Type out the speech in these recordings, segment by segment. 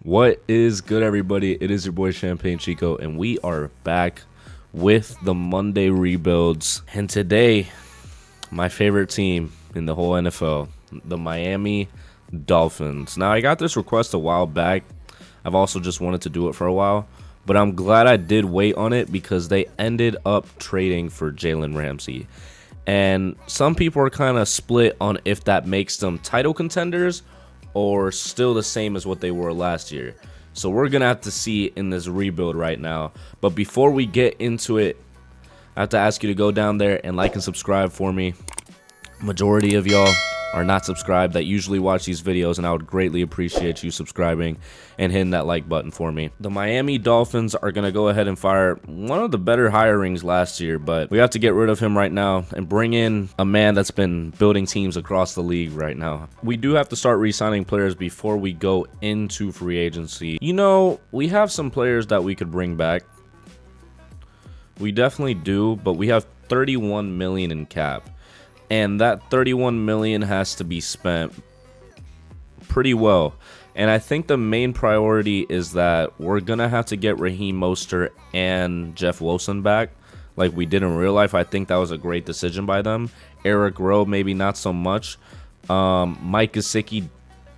What is good, everybody? It is your boy Champagne Chico, and we are back with the Monday rebuilds. And today, my favorite team in the whole NFL, the Miami Dolphins. Now, I got this request a while back. I've also just wanted to do it for a while, but I'm glad I did wait on it because they ended up trading for Jalen Ramsey. And some people are kind of split on if that makes them title contenders or still the same as what they were last year. So we're going to have to see in this rebuild right now. But before we get into it, I have to ask you to go down there and like and subscribe for me. Majority of y'all are not subscribed that usually watch these videos, and I would greatly appreciate you subscribing and hitting that like button for me. The Miami Dolphins are going to go ahead and fire one of the better hirings last year, but we have to get rid of him right now and bring in a man that's been building teams across the league right now. We do have to start re-signing players before we go into free agency. You know, we have some players that we could bring back. We definitely do, but we have $31 million in cap. And that $31 million has to be spent pretty well. And I think the main priority is that we're going to have to get Raheem Mostert and Jeff Wilson back like we did in real life. I think that was a great decision by them. Eric Rowe, maybe not so much. Mike Gesicki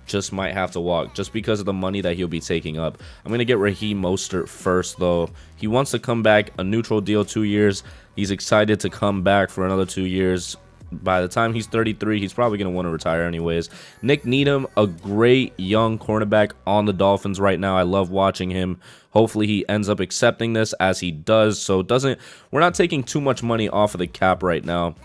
just might have to walk just because of the money that he'll be taking up. I'm going to get Raheem Mostert first, though. He wants to come back, a neutral deal, 2 years. He's excited to come back for another 2 years. By the time he's 33, he's probably going to want to retire anyways. Nick Needham, a great young cornerback on the Dolphins right now. I love watching him. Hopefully he ends up accepting this as he does. So we're not taking too much money off of the cap right now.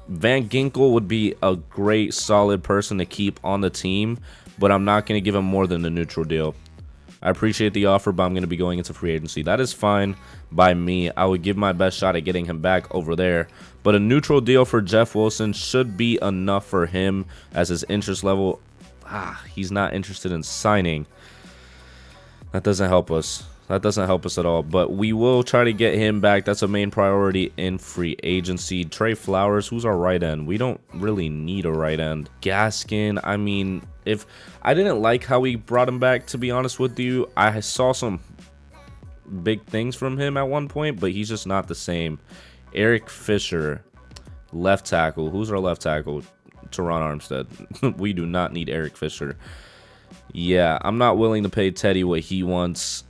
Van Ginkel would be a great, solid person to keep on the team, but I'm not going to give him more than a neutral deal. I appreciate the offer, but I'm going to be going into free agency. That is fine by me. I would give my best shot at getting him back over there. But a neutral deal for Jeff Wilson should be enough for him as his interest level. He's not interested in signing. That doesn't help us. That doesn't help us at all. But we will try to get him back. That's a main priority in free agency. Trey Flowers, who's our right end? We don't really need a right end. Gaskin, I mean, if I didn't like how we brought him back, to be honest with you. I saw some big things from him at one point, but he's just not the same. Eric Fisher, left tackle. Who's our left tackle? Teron Armstead. We do not need Eric Fisher. Yeah, I'm not willing to pay Teddy what he wants.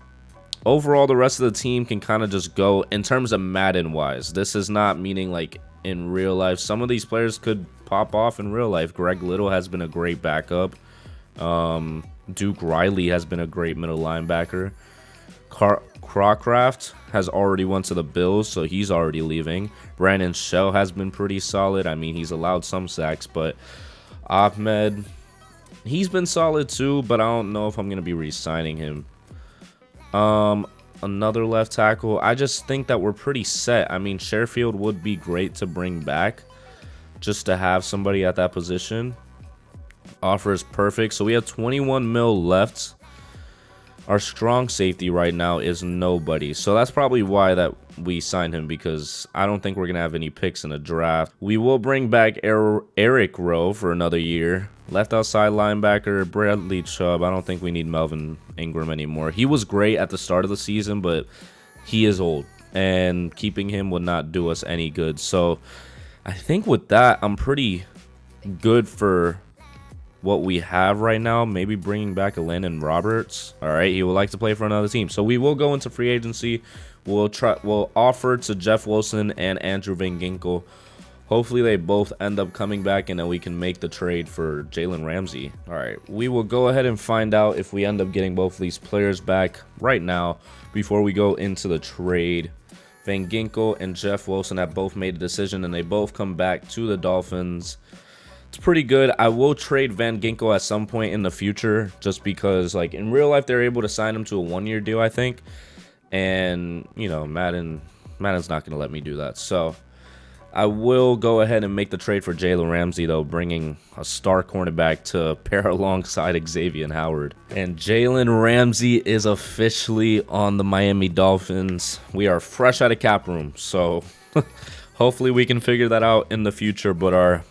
Overall, the rest of the team can kind of just go in terms of Madden wise. This is not meaning like in real life. Some of these players could pop off in real life. Greg Little has been a great backup. Duke Riley has been a great middle linebacker. Crocraft has already went to the Bills, so he's already leaving. Brandon Shell has been pretty solid. I mean, he's allowed some sacks, but Ahmed, he's been solid too, but I don't know if I'm going to be re-signing him. Another left tackle. I just think that we're pretty set. I mean, Sherfield would be great to bring back just to have somebody at that position. Offer is perfect. So we have 21 mil left. Our strong safety right now is nobody. So that's probably why that we signed him, because I don't think we're going to have any picks in the draft. We will bring back Eric Rowe for another year. Left outside linebacker, Bradley Chubb. I don't think we need Melvin Ingram anymore. He was great at the start of the season, but he is old, and keeping him would not do us any good. So I think with that, I'm pretty good for what we have right now. Maybe bringing back a Landon Roberts. All right, he would like to play for another team. So we will go into free agency. We'll offer to Jeff Wilson and Andrew Van Ginkel. Hopefully they both end up coming back, and then we can make the trade for Jalen Ramsey. All right, we will go ahead and find out if we end up getting both of these players back right now before we go into the trade. Van Ginkel and Jeff Wilson have both made a decision, and they both come back to the Dolphins. It's pretty good. I will trade Van Ginkel at some point in the future, just because, like, in real life, they're able to sign him to a one-year deal, I think. And, you know, Madden's not going to let me do that. So I will go ahead and make the trade for Jalen Ramsey, though, bringing a star cornerback to pair alongside Xavier Howard. And Jalen Ramsey is officially on the Miami Dolphins. We are fresh out of cap room, so hopefully we can figure that out in the future. But our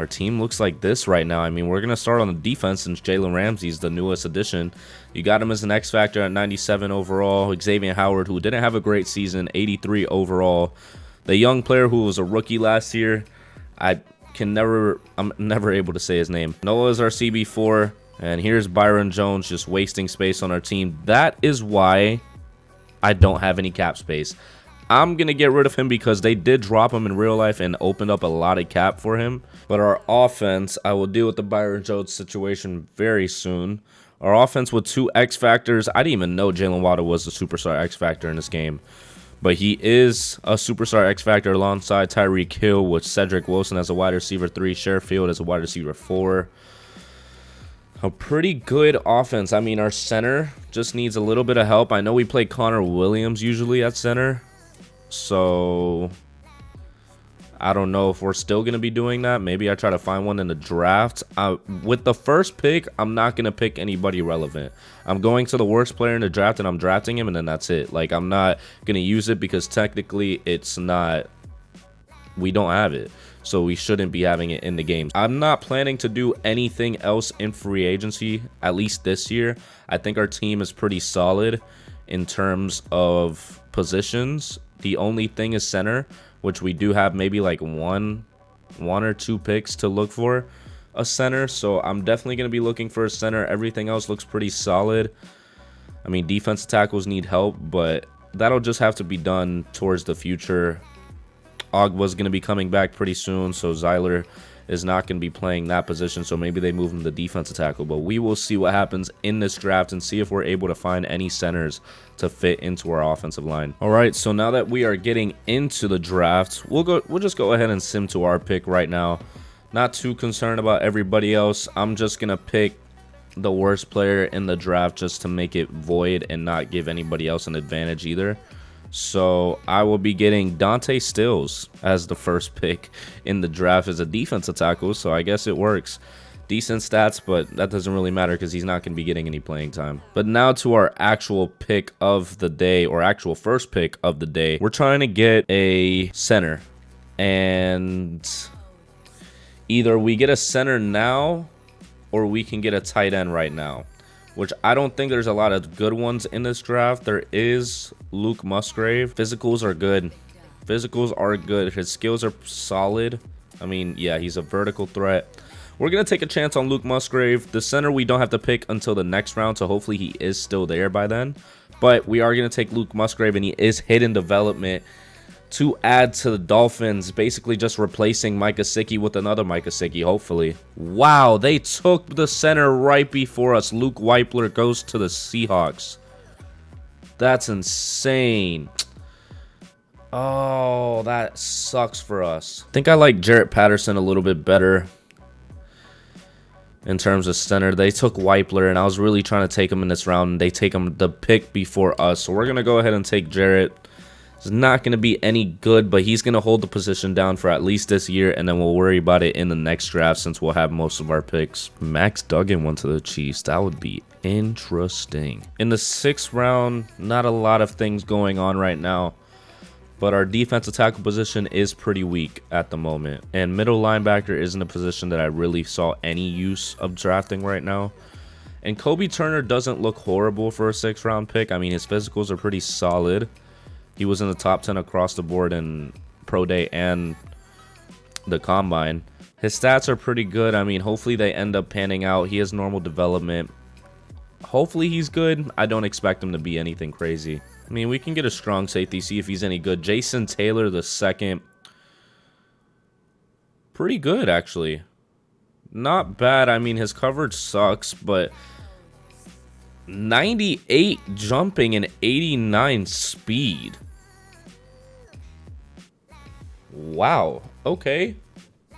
our team looks like this right now. I mean, we're going to start on the defense since Jalen Ramsey's the newest addition. You got him as an X factor at 97 overall. Xavier Howard, who didn't have a great season, 83 overall. The young player who was a rookie last year, I'm never able to say his name. Noah is our CB4, and here's Byron Jones just wasting space on our team. That is why I don't have any cap space. I'm going to get rid of him because they did drop him in real life and opened up a lot of cap for him. But our offense, I will deal with the Byron Jones situation very soon. Our offense with 2 X factors. I didn't even know Jalen Waddle was the superstar X factor in this game. But he is a superstar X factor alongside Tyreek Hill with Cedric Wilson as a wide receiver 3, Sherfield as a wide receiver 4. A pretty good offense. I mean, our center just needs a little bit of help. I know we play Connor Williams usually at center. So I don't know if we're still going to be doing that. Maybe I try to find one in the draft. With the first pick, I'm not going to pick anybody relevant. I'm going to the worst player in the draft and I'm drafting him, and then that's it. Like, I'm not going to use it because technically it's not, we don't have it. So we shouldn't be having it in the game. I'm not planning to do anything else in free agency, at least this year. I think our team is pretty solid in terms of positions. The only thing is center, which we do have maybe like one or 2 picks to look for a center. So I'm definitely going to be looking for a center. Everything else looks pretty solid. I mean, defensive tackles need help, but that'll just have to be done towards the future. Ogba's going to be coming back pretty soon, so Zyler is not going to be playing that position, so maybe they move him to defensive tackle. But we will see what happens in this draft and see if we're able to find any centers to fit into our offensive line. All right, so now that we are getting into the draft, we'll just go ahead and sim to our pick right now. Not too concerned about everybody else. I'm just going to pick the worst player in the draft just to make it void and not give anybody else an advantage either. So I will be getting Dante Stills as the first pick in the draft as a defensive tackle, so I guess it works. Decent stats, but that doesn't really matter because he's not going to be getting any playing time. But now to our actual pick of the day, or actual first pick of the day. We're trying to get a center, and either we get a center now or we can get a tight end right now, which I don't think there's a lot of good ones in this draft. There is Luke Musgrave. Physicals are good. Physicals are good. His skills are solid. I mean, yeah, he's a vertical threat. We're going to take a chance on Luke Musgrave. The center we don't have to pick until the next round, so hopefully he is still there by then. But we are going to take Luke Musgrave, and he is hidden development to add to the Dolphins, basically just replacing Mike Gesicki with another Mike Gesicki, hopefully. Wow, they took the center right before us. Luke Weipler goes to the Seahawks. That's insane. Oh, that sucks for us. I think I like Jarrett Patterson a little bit better in terms of center. They took Weipler, and I was really trying to take him in this round, and they take him the pick before us. So we're going to go ahead and take Jarrett. It's not going to be any good, but he's going to hold the position down for at least this year, and then we'll worry about it in the next draft since we'll have most of our picks. Max Duggan went to the Chiefs. That would be interesting. In the 6th round, not a lot of things going on right now, but our defensive tackle position is pretty weak at the moment, and middle linebacker isn't a position that I really saw any use of drafting right now. And Kobe Turner doesn't look horrible for a 6th round pick. I mean, his physicals are pretty solid. He was in the top 10 across the board in Pro Day and the Combine. His stats are pretty good. I mean, hopefully they end up panning out. He has normal development. Hopefully he's good. I don't expect him to be anything crazy. I mean, we can get a strong safety, see if he's any good. Jason Taylor the second. Pretty good, actually. Not bad. I mean, his coverage sucks, but 98 jumping and 89 speed. Wow, okay.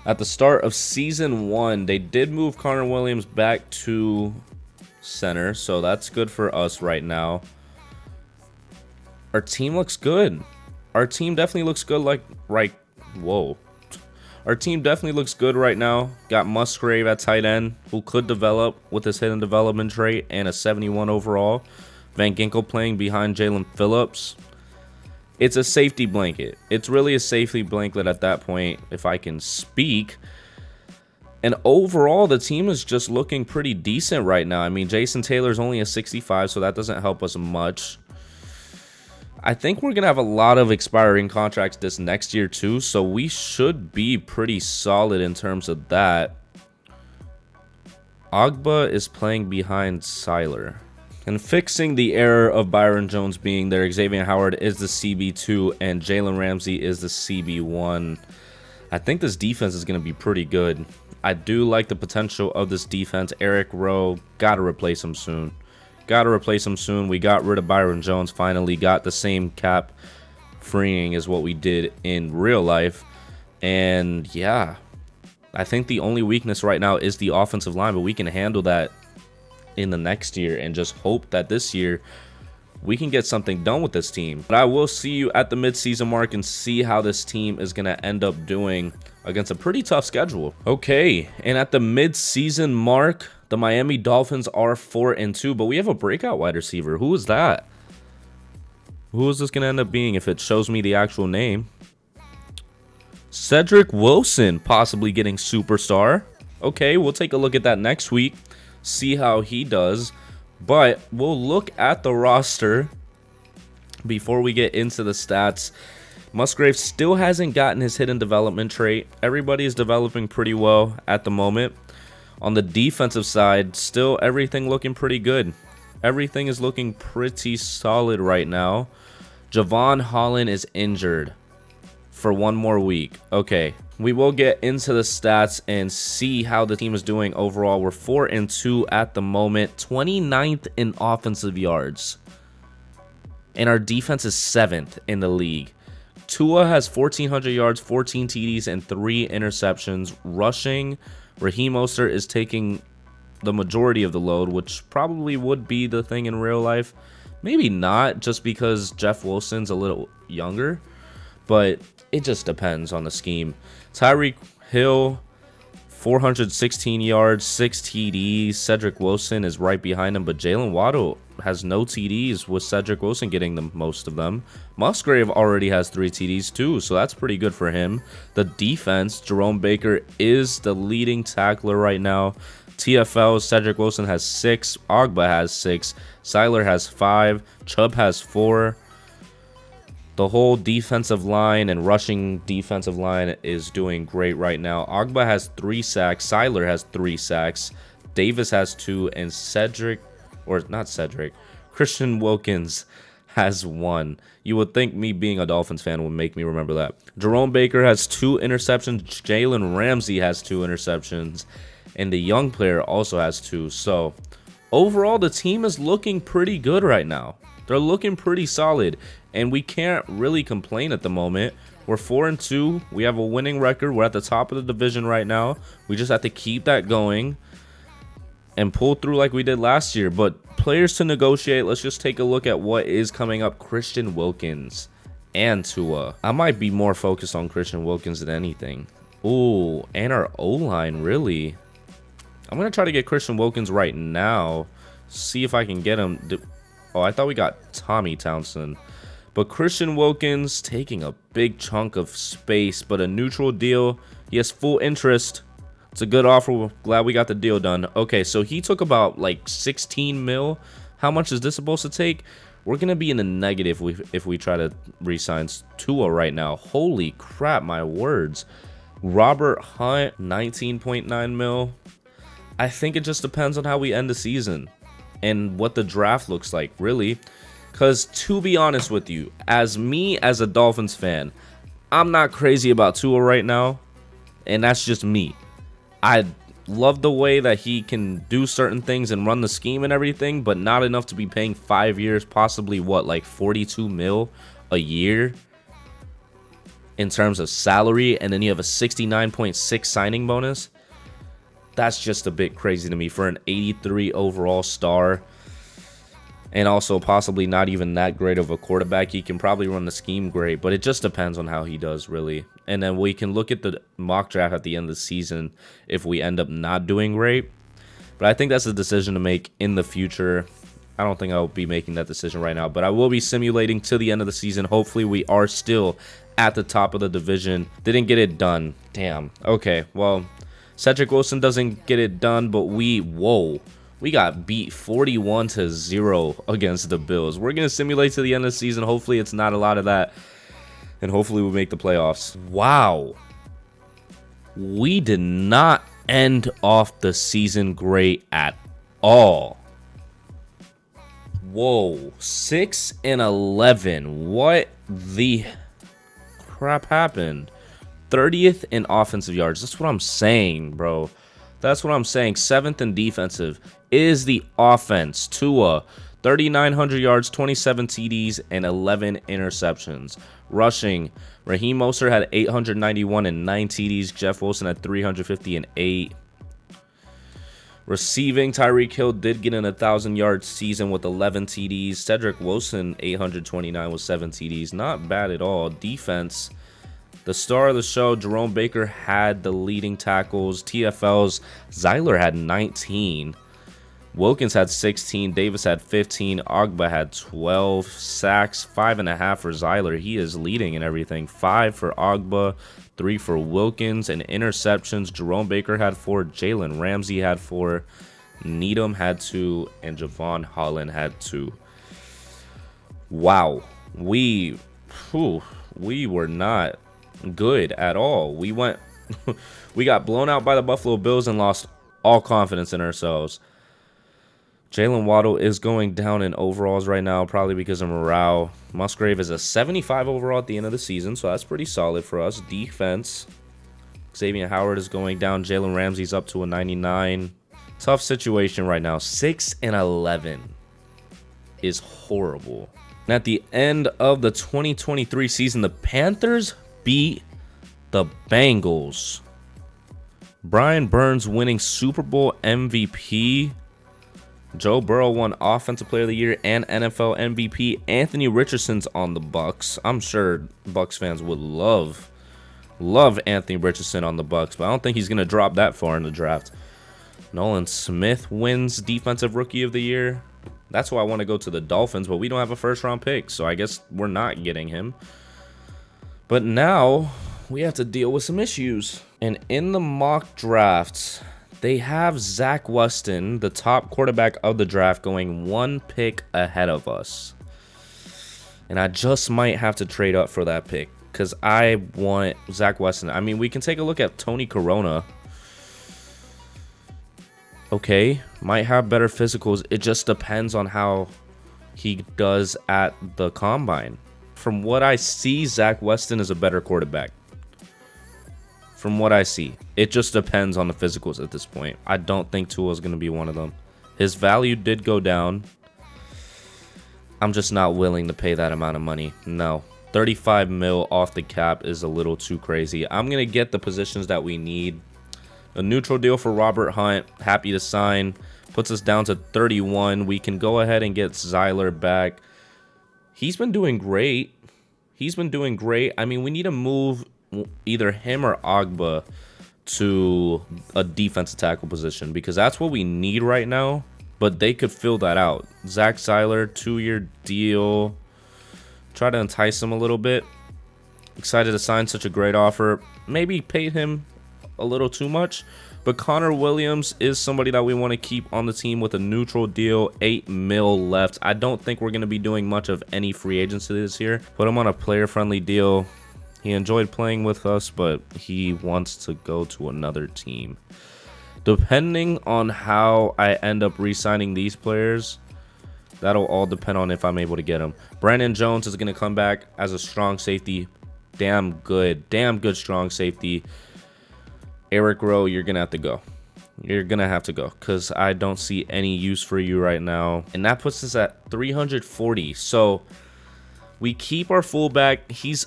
At the start of season 1, they did move Connor Williams back to center, so that's good for us right now. Our team looks good. Our team definitely looks good, whoa. Our team definitely looks good right now. Got Musgrave at tight end, who could develop with his hidden development trait and a 71 overall. Van Ginkel playing behind Jalen Phillips. It's a safety blanket. It's really a safety blanket at that point, if I can speak. And overall, the team is just looking pretty decent right now. I mean, Jason Taylor's only a 65, so that doesn't help us much. I think we're going to have a lot of expiring contracts this next year too, so we should be pretty solid in terms of that. Ogba is playing behind Siler. And fixing the error of Byron Jones being there, Xavier Howard is the CB2 and Jalen Ramsey is the CB1. I think this defense is going to be pretty good. I do like the potential of this defense. Eric Rowe, got to replace him soon. Got to replace him soon. We got rid of Byron Jones, finally got the same cap freeing as what we did in real life. And yeah, I think the only weakness right now is the offensive line, but we can handle that in the next year and just hope that this year we can get something done with this team. But I will see you at the midseason mark and see how this team is going to end up doing against a pretty tough schedule. Okay, and at the midseason mark, the Miami Dolphins are 4-2, but we have a breakout wide receiver. Who is that? Who is this going to end up being if it shows me the actual name? Cedric Wilson, possibly getting superstar. Okay, we'll take a look at that next week, see how he does. But we'll look at the roster before we get into the stats. Musgrave still hasn't gotten his hidden development trait. Everybody is developing pretty well at the moment. On the defensive side, still everything looking pretty good. Everything is looking pretty solid right now. Javon Holland is injured for one more week. Okay, we will get into the stats and see how the team is doing overall. We're 4-2 at the moment, 29th in offensive yards. And our defense is 7th in the league. Tua has 1,400 yards, 14 TDs, and 3 interceptions. Rushing, Raheem Mostert is taking the majority of the load, which probably would be the thing in real life. Maybe not, just because Jeff Wilson's a little younger. But it just depends on the scheme. Tyreek Hill, 416 yards, 6 TDs. Cedric Wilson is right behind him, but Jalen Waddle has no TDs, with Cedric Wilson getting the most of them. Musgrave already has 3 TDs too, so that's pretty good for him. The defense, Jerome Baker is the leading tackler right now. TFL, Cedric Wilson has 6, Ogba has 6, Siler has 5, Chubb has 4. The whole defensive line and rushing defensive line is doing great right now. Ogba has 3 sacks. Siler has 3 sacks. Davis has 2. And Christian Wilkins has 1. You would think me being a Dolphins fan would make me remember that. Jerome Baker has 2 interceptions. Jalen Ramsey has 2 interceptions. And the young player also has 2. So overall, the team is looking pretty good right now. They're looking pretty solid, and we can't really complain at the moment. We're 4-2. We have a winning record. We're at the top of the division right now. We just have to keep that going and pull through like we did last year. But players to negotiate, let's just take a look at what is coming up. Christian Wilkins and Tua. I might be more focused on Christian Wilkins than anything. Ooh, and our O-line, really. I'm going to try to get Christian Wilkins right now. See if I can get him. Oh, I thought we got Tommy Townsend. But Christian Wilkins taking a big chunk of space, but a neutral deal. He has full interest. It's a good offer. We're glad we got the deal done. Okay, so he took about like 16 mil. How much is this supposed to take? We're going to be in the negative if we try to re-sign Tua right now. Holy crap, my words. Robert Hunt, 19.9 mil. I think it just depends on how we end the season and what the draft looks like, really. Because to be honest with you, as a Dolphins fan, I'm not crazy about Tua right now, and that's just me. I love the way that he can do certain things and run the scheme and everything, but not enough to be paying 5 years, possibly what, like 42 mil a year in terms of salary, and then you have a 69.6 signing bonus. That's just a bit crazy to me for an 83 overall star. And also possibly not even that great of a quarterback. He can probably run the scheme great, but it just depends on how he does, really. And then we can look at the mock draft at the end of the season if we end up not doing great. But I think that's a decision to make in the future. I don't think I'll be making that decision right now, but I will be simulating to the end of the season. Hopefully we are still at the top of the division. Didn't get it done. Damn. Okay, well, Cedric Wilson doesn't get it done, but we got beat 41-0 against the Bills. We're going to simulate to the end of the season. Hopefully it's not a lot of that, and hopefully we'll make the playoffs. Wow. We did not end off the season great at all. Whoa, 6-11. What the crap happened? 30th in offensive yards. That's what I'm saying, bro. That's what I'm saying. 7th in defensive is the offense. Tua, 3,900 yards, 27 TDs, and 11 interceptions. Rushing, Raheem Mostert had 891 and 9 TDs. Jeff Wilson had 350 and 8. Receiving, Tyreek Hill did get an 1,000-yard season with 11 TDs. Cedric Wilson, 829 with 7 TDs. Not bad at all. Defense, the star of the show, Jerome Baker had the leading tackles. TFLs, Zyler had 19. Wilkins had 16. Davis had 15. Ogba had 12. Sacks, 5.5 for Zyler. He is leading in everything. 5 for Ogba. 3 for Wilkins. And interceptions, Jerome Baker had 4. Jalen Ramsey had 4. Needham had 2. And Javon Holland had 2. Wow. We were not good at all. We got blown out by the Buffalo Bills and lost all confidence in ourselves. Jalen Waddle is going down in overalls right now, probably because of morale. Musgrave is a 75 overall at the end of the season, so that's pretty solid for us. Defense, Xavier Howard is going down. Jalen Ramsey's up to a 99. Tough situation right now. 6-11 is horrible. And at the end of the 2023 season, the Panthers beat the Bengals. Brian Burns winning Super Bowl MVP. Joe Burrow won Offensive Player of the Year and NFL MVP. Anthony Richardson's on the Bucks. I'm sure Bucks fans would love Anthony Richardson on the Bucks, but I don't think he's going to drop that far in the draft. Nolan Smith wins Defensive Rookie of the Year. That's why I want to go to the Dolphins, but we don't have a first-round pick, so I guess we're not getting him. But now we have to deal with some issues. And in the mock drafts, they have Zach Weston, the top quarterback of the draft, going 1 pick ahead of us. And I just might have to trade up for that pick because I want Zach Weston. I mean, we can take a look at Tony Corona. Okay, might have better physicals. It just depends on how he does at the combine. From what I see, Zach Weston is a better quarterback. From what I see, it just depends on the physicals at this point. I don't think Tua is going to be one of them. His value did go down. I'm just not willing to pay that amount of money. No. 35 mil off the cap is a little too crazy. I'm going to get the positions that we need. A neutral deal for Robert Hunt. Happy to sign. Puts us down to 31. We can go ahead and get Zyler back. He's been doing great. I mean, we need to move either him or Ogba to a defensive tackle position because that's what we need right now, but they could fill that out. Zach Zyler, 2-year deal. Try to entice him a little bit. Excited to sign such a great offer. Maybe paid him a little too much, but Connor Williams is somebody that we want to keep on the team with a neutral deal. 8 mil left. I don't think we're going to be doing much of any free agency this year. Put him on a player-friendly deal. He enjoyed playing with us, but he wants to go to another team. Depending on how I end up re-signing these players, that'll all depend on if I'm able to get them. Brandon Jones is going to come back as a strong safety. Damn good strong safety. Eric Rowe, you're going to have to go. You're going to have to go because I don't see any use for you right now. And that puts us at 340. So we keep our fullback. He's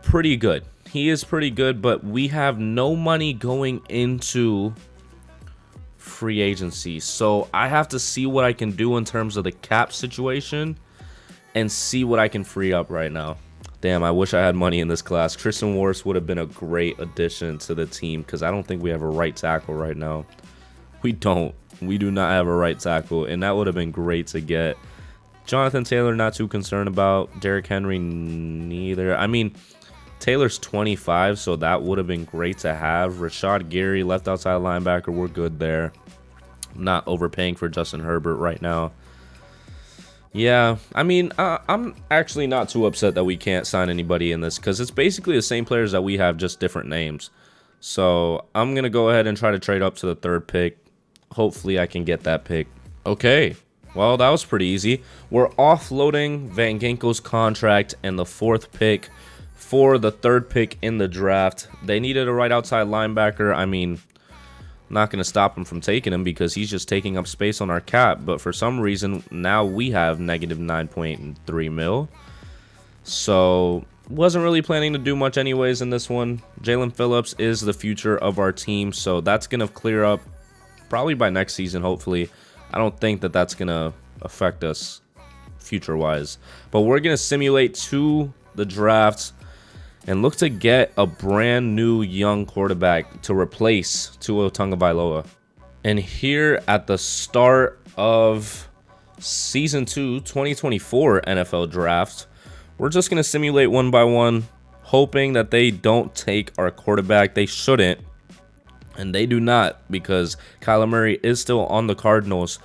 pretty good. He is pretty good, but we have no money going into free agency. So I have to see what I can do in terms of the cap situation and see what I can free up right now. Damn, I wish I had money in this class. Tristan Wirfs would have been a great addition to the team because I don't think we have a right tackle right now. We don't. We do not have a right tackle, and that would have been great to get. Jonathan Taylor, not too concerned about. Derrick Henry, neither. I mean, Taylor's 25, so that would have been great to have. Rashad Gary, left outside linebacker, we're good there. Not overpaying for Justin Herbert right now. Yeah, I mean, I'm actually not too upset that we can't sign anybody in this because it's basically the same players that we have, just different names. So I'm going to go ahead and try to trade up to the 3rd pick. Hopefully I can get that pick. Okay, well, that was pretty easy. We're offloading Van Ginkel's contract and the 4th pick for the 3rd pick in the draft. They needed a right outside linebacker. I mean, not going to stop him from taking him because he's just taking up space on our cap. But for some reason, now we have negative 9.3 mil. So wasn't really planning to do much anyways in this one. Jalen Phillips is the future of our team. So that's going to clear up probably by next season, hopefully. I don't think that that's going to affect us future-wise. But we're going to simulate to the drafts and look to get a brand new young quarterback to replace Tua Tagovailoa. And here at the start of Season 2 2024 NFL Draft, we're just going to simulate one by one, hoping that they don't take our quarterback. They shouldn't, and they do not, because Kyler Murray is still on the Cardinals.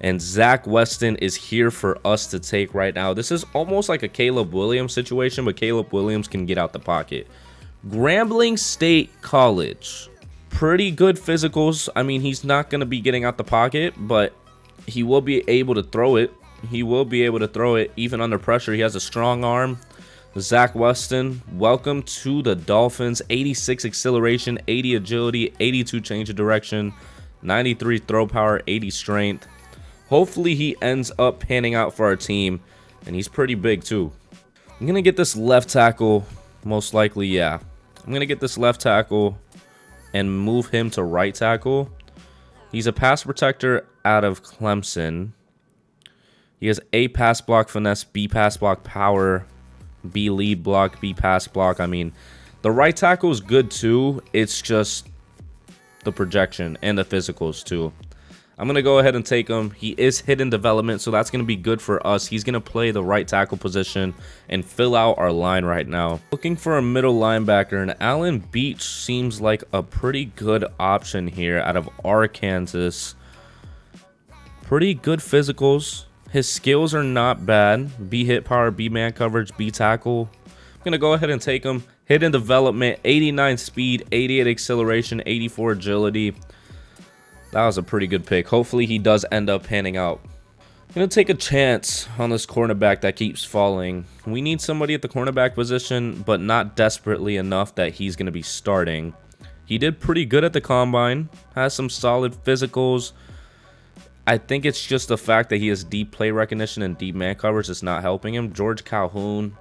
And Zach Weston is here for us to take right now. This is almost like a Caleb Williams situation, but Caleb Williams can get out the pocket. Grambling State College. Pretty good physicals. I mean, he's not going to be getting out the pocket, but he will be able to throw it. He will be able to throw it even under pressure. He has a strong arm. Zach Weston, welcome to the Dolphins. 86 acceleration, 80 agility, 82 change of direction, 93 throw power, 80 strength. Hopefully he ends up panning out for our team, and he's pretty big too. I'm going to get this left tackle, most likely, yeah. I'm going to get this left tackle and move him to right tackle. He's a pass protector out of Clemson. He has A pass block finesse, B pass block power, B lead block, B pass block. I mean, the right tackle is good too. It's just the projection and the physicals too. I'm going to go ahead and take him. He is hidden development, so that's going to be good for us. He's going to play the right tackle position and fill out our line right now. Looking for a middle linebacker, and Allen Beach seems like a pretty good option here out of Arkansas. Pretty good physicals. His skills are not bad. B hit power, B man coverage, B tackle. I'm going to go ahead and take him. Hidden development, 89 speed, 88 acceleration, 84 agility. That was a pretty good pick. Hopefully he does end up panning out. I'm going to take a chance on this cornerback that keeps falling. We need somebody at the cornerback position, but not desperately enough that he's going to be starting. He did pretty good at the combine. Has some solid physicals. I think it's just the fact that he has deep play recognition and deep man coverage that's not helping him. George Calhoun.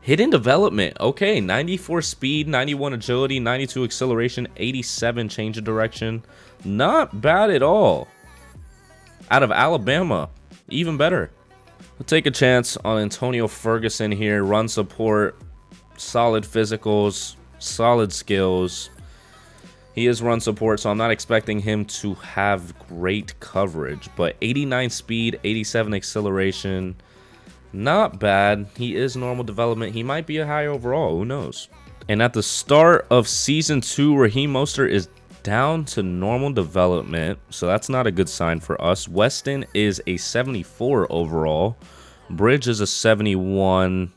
Hidden development. Okay, 94 speed, 91 agility, 92 acceleration, 87 change of direction. Not bad at all. Out of Alabama. Even better. We'll take a chance on Antonio Ferguson here. Run support. Solid physicals. Solid skills. He is run support, so I'm not expecting him to have great coverage. But 89 speed, 87 acceleration. Not bad. He is normal development. He might be a high overall. Who knows? And at the start of Season 2, Raheem Mostert is down to normal development. So that's not a good sign for us. Weston is a 74 overall. Bridge is a 71.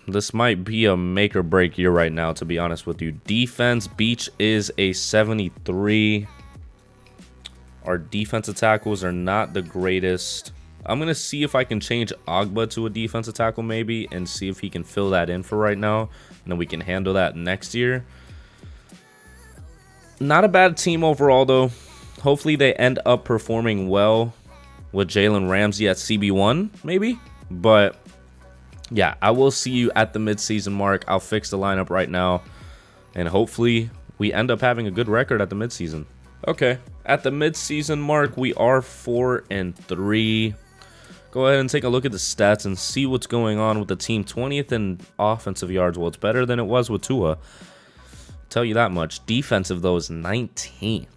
This might be a make or break year right now, to be honest with you. Defense, Beach is a 73. Our defensive tackles are not the greatest. I'm going to see if I can change Ogba to a defensive tackle maybe and see if he can fill that in for right now. And then we can handle that next year. Not a bad team overall, though. Hopefully they end up performing well with Jalen Ramsey at CB1, maybe. But, yeah, I will see you at the midseason mark. I'll fix the lineup right now. And hopefully we end up having a good record at the midseason. Okay, at the midseason mark, we are 4-3. Go ahead and take a look at the stats and see what's going on with the team. 20th in offensive yards. Well, it's better than it was with Tua. Tell you that much. Defensive, though, is 19th.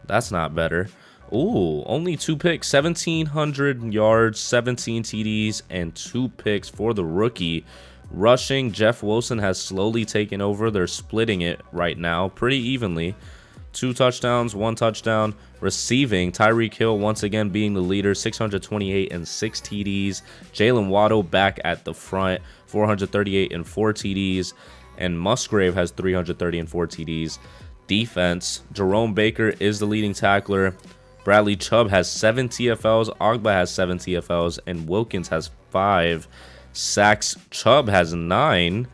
That's not better. Ooh, only 2 picks, 1,700 yards, 17 TDs, and 2 picks for the rookie. Rushing, Jeff Wilson has slowly taken over. They're splitting it right now pretty evenly. 2 touchdowns, 1 touchdown. Receiving, Tyreek Hill once again being the leader, 628 and 6 TDs. Jalen Waddle back at the front, 438 and 4 TDs. And Musgrave has 330 and 4 TDs. Defense, Jerome Baker is the leading tackler. Bradley Chubb has 7 TFLs, Ogba has 7 TFLs, and Wilkins has 5 sacks. Chubb has 9,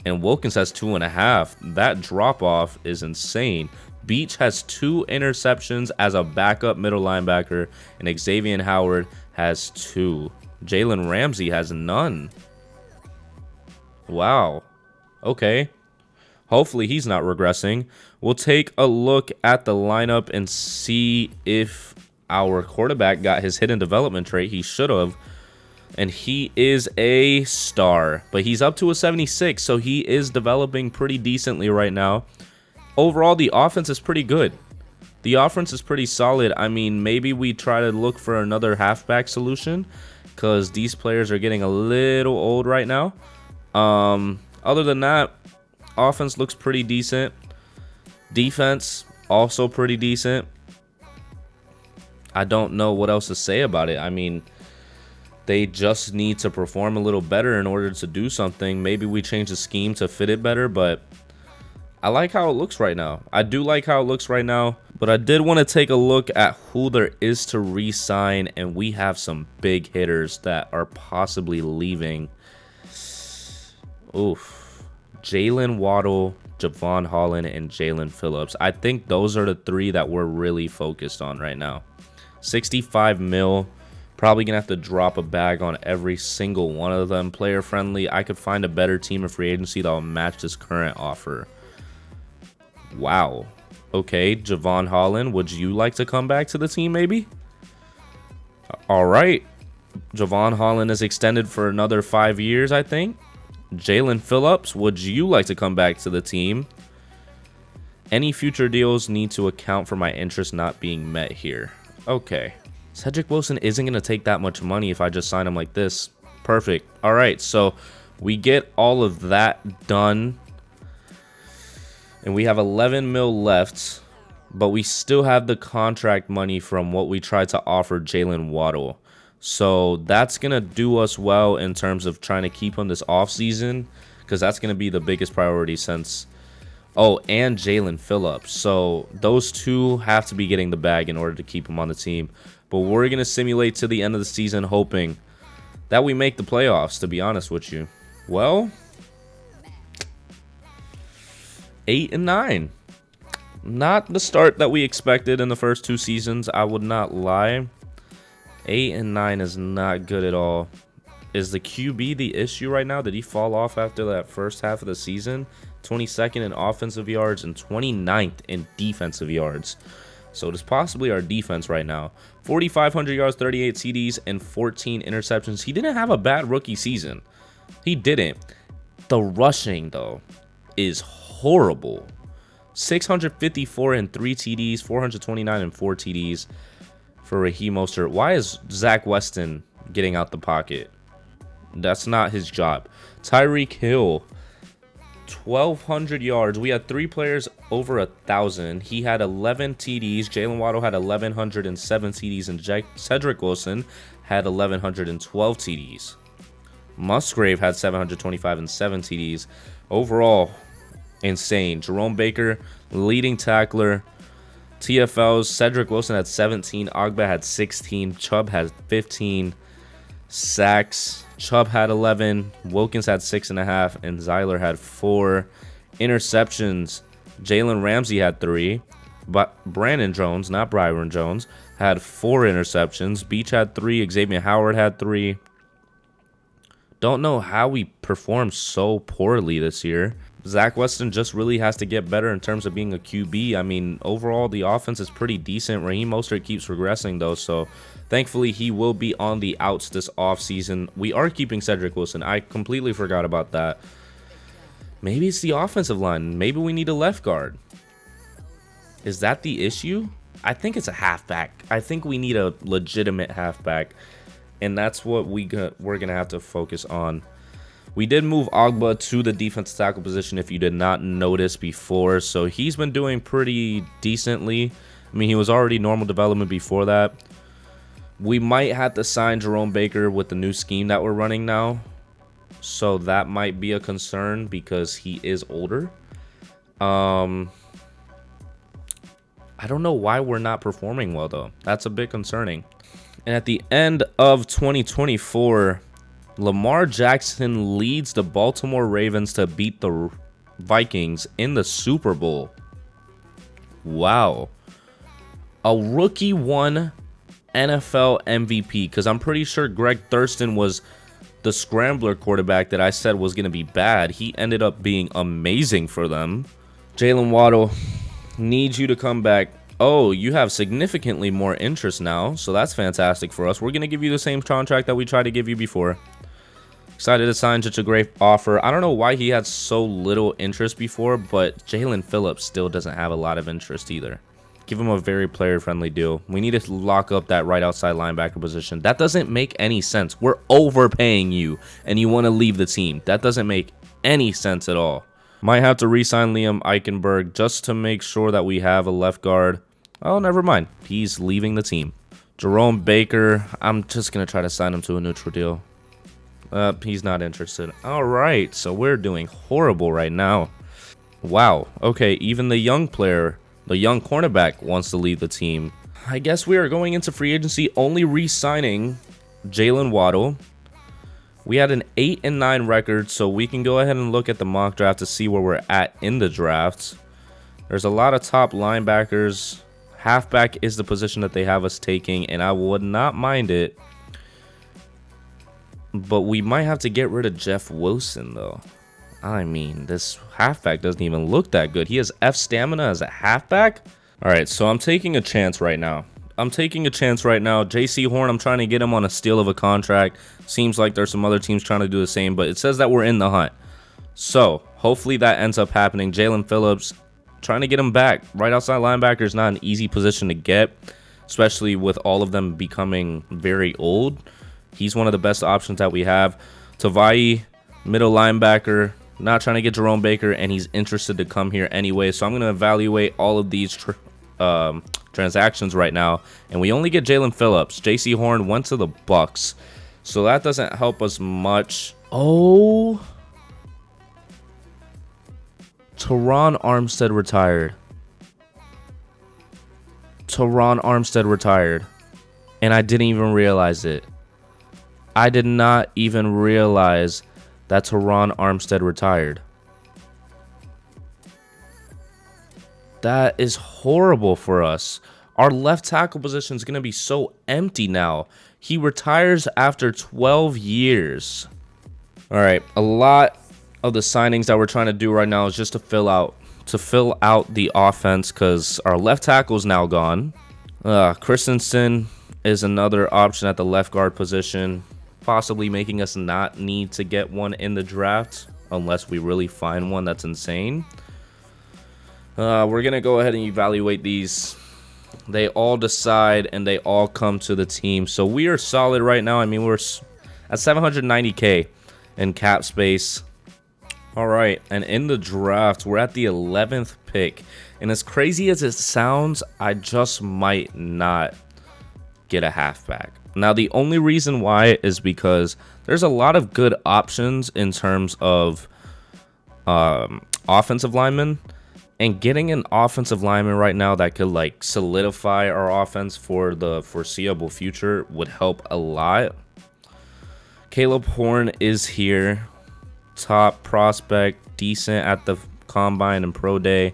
and Wilkins has 2.5. That drop-off is insane. Beach has 2 interceptions as a backup middle linebacker, and Xavier Howard has 2. Jalen Ramsey has none. Wow. Okay. Hopefully he's not regressing. We'll take a look at the lineup and see if our quarterback got his hidden development trait. He should have. And he is a star. But he's up to a 76, so he is developing pretty decently right now. Overall, the offense is pretty good. The offense is pretty solid. I mean, maybe we try to look for another halfback solution because these players are getting a little old right now. Other than that, offense looks pretty decent. Defense also pretty decent. I don't know what else to say about it. I mean, they just need to perform a little better in order to do something. Maybe we change the scheme to fit it better, but I like how it looks right now. I do like how it looks right now, but I did want to take a look at who there is to re-sign, and we have some big hitters that are possibly leaving. Oof. Jalen Waddle, Javon Holland, and Jalen Phillips. I think those are the 3 that we're really focused on right now. 65 mil. Probably going to have to drop a bag on every single one of them. Player friendly. I could find a better team in free agency that will match this current offer. Wow. Okay, Javon Holland, would you like to come back to the team maybe? All right. Javon Holland is extended for another 5 years, I think. Jalen Phillips, would you like to come back to the team? Any future deals need to account for my interest not being met here. Okay. Cedric Wilson isn't going to take that much money if I just sign him like this. Perfect. All right, so we get all of that done. And we have 11 mil left, but we still have the contract money from what we tried to offer Jalen Waddle. So that's going to do us well in terms of trying to keep him this offseason, because that's going to be the biggest priority since... Oh, and Jalen Phillips. So those 2 have to be getting the bag in order to keep him on the team. But we're going to simulate to the end of the season, hoping that we make the playoffs, to be honest with you. Well, 8-9. Not the start that we expected in the first 2 seasons, I would not lie. 8-9 is not good at all. Is the QB the issue right now? Did he fall off after that first half of the season? 22nd in offensive yards and 29th in defensive yards. So it is possibly our defense right now. 4,500 yards, 38 CDs, and 14 interceptions. He didn't have a bad rookie season. He didn't. The rushing, though, is horrible. 654 and 3 TDs, 429 and 4 TDs for Raheem Mostert. Why is Zach Weston getting out the pocket? That's not his job. Tyreek Hill, 1,200 yards. We had 3 players over 1,000. He had 11 TDs. Jalen Waddle had 1,107 TDs, and Cedric Wilson had 1,112 TDs. Musgrave had 725 and 7 TDs. Overall, insane. Jerome Baker, leading tackler. TFLs, Cedric Wilson had 17. Ogba had 16. Chubb had 15. Sacks, Chubb had 11. Wilkins had 6.5. And Zyler had 4. Interceptions, Jalen Ramsey had 3. But Brandon Jones, not Byron Jones, had 4 interceptions. Beach had 3. Xavier Howard had 3. Don't know how we performed so poorly this year. Zach Weston just really has to get better in terms of being a QB. I mean, overall, the offense is pretty decent. Raheem Mostert keeps regressing, though, so thankfully he will be on the outs this offseason. We are keeping Cedric Wilson. I completely forgot about that. Maybe it's the offensive line. Maybe we need a left guard. Is that the issue? I think it's a halfback. I think we need a legitimate halfback, and that's what we're gonna have to focus on. We did move Ogba to the defensive tackle position if you did not notice before, so he's been doing pretty decently. I mean, he was already normal development before that. We might have to sign Jerome Baker with the new scheme that we're running now, so that might be a concern because he is older. I don't know why we're not performing well, though. That's a bit concerning. And at the end of 2024, Lamar Jackson leads the Baltimore Ravens to beat the Vikings in the Super Bowl. Wow. A rookie won NFL MVP, because I'm pretty sure Greg Thurston was the scrambler quarterback that I said was going to be bad. He ended up being amazing for them. Jalen Waddle, needs you to come back. Oh, you have significantly more interest now, so that's fantastic for us. We're going to give you the same contract that we tried to give you before. Excited to sign such a great offer. I don't know why he had so little interest before, but Jalen Phillips still doesn't have a lot of interest either. Give him a very player-friendly deal. We need to lock up that right outside linebacker position. That doesn't make any sense. We're overpaying you, and you want to leave the team. That doesn't make any sense at all. Might have to re-sign Liam Eichenberg just to make sure that we have a left guard. Oh, never mind. He's leaving the team. Jerome Baker, I'm just going to try to sign him to a neutral deal. He's not interested. All right, so we're doing horrible right now. Wow. Okay, even the young player, the young cornerback, wants to leave the team. I guess we are going into free agency only re-signing Jalen Waddle. We had an 8-9 record, so we can go ahead and look at the mock draft to see where we're at in the draft. There's a lot of top linebackers. Halfback is the position that they have us taking, and I would not mind it. But we might have to get rid of Jeff Wilson, though. I mean, this halfback doesn't even look that good. He has F stamina as a halfback? All right, so I'm taking a chance right now. JC Horn, I'm trying to get him on a steal of a contract. Seems like there's some other teams trying to do the same, but it says that we're in the hunt. So hopefully that ends up happening. Jalen Phillips, trying to get him back. Right outside linebacker is not an easy position to get, especially with all of them becoming very old. He's one of the best options that we have. Tavai, middle linebacker, not trying to get Jerome Baker, and he's interested to come here anyway. So I'm going to evaluate all of these transactions right now, and we only get Jalen Phillips. JC Horn went to the Bucks, so that doesn't help us much. Oh, Teron Armstead retired. And I didn't even realize it. I did not even realize that Teron Armstead retired. That is horrible for us. Our left tackle position is going to be so empty now. He retires after 12 years. All right, a lot of the signings that we're trying to do right now is just to fill out the offense, because our left tackle is now gone. Christensen is another option at the left guard position, possibly making us not need to get one in the draft unless we really find one that's insane. We're going to go ahead and evaluate these. They all decide and they all come to the team. So we are solid right now. I mean, we're at 790K in cap space. All right, and in the draft, we're at the 11th pick. And as crazy as it sounds, I just might not get a halfback. Now, the only reason why is because there's a lot of good options in terms of offensive linemen. And getting an offensive lineman right now that could like solidify our offense for the foreseeable future would help a lot. Caleb Horn is here. Top prospect, decent at the combine and pro day.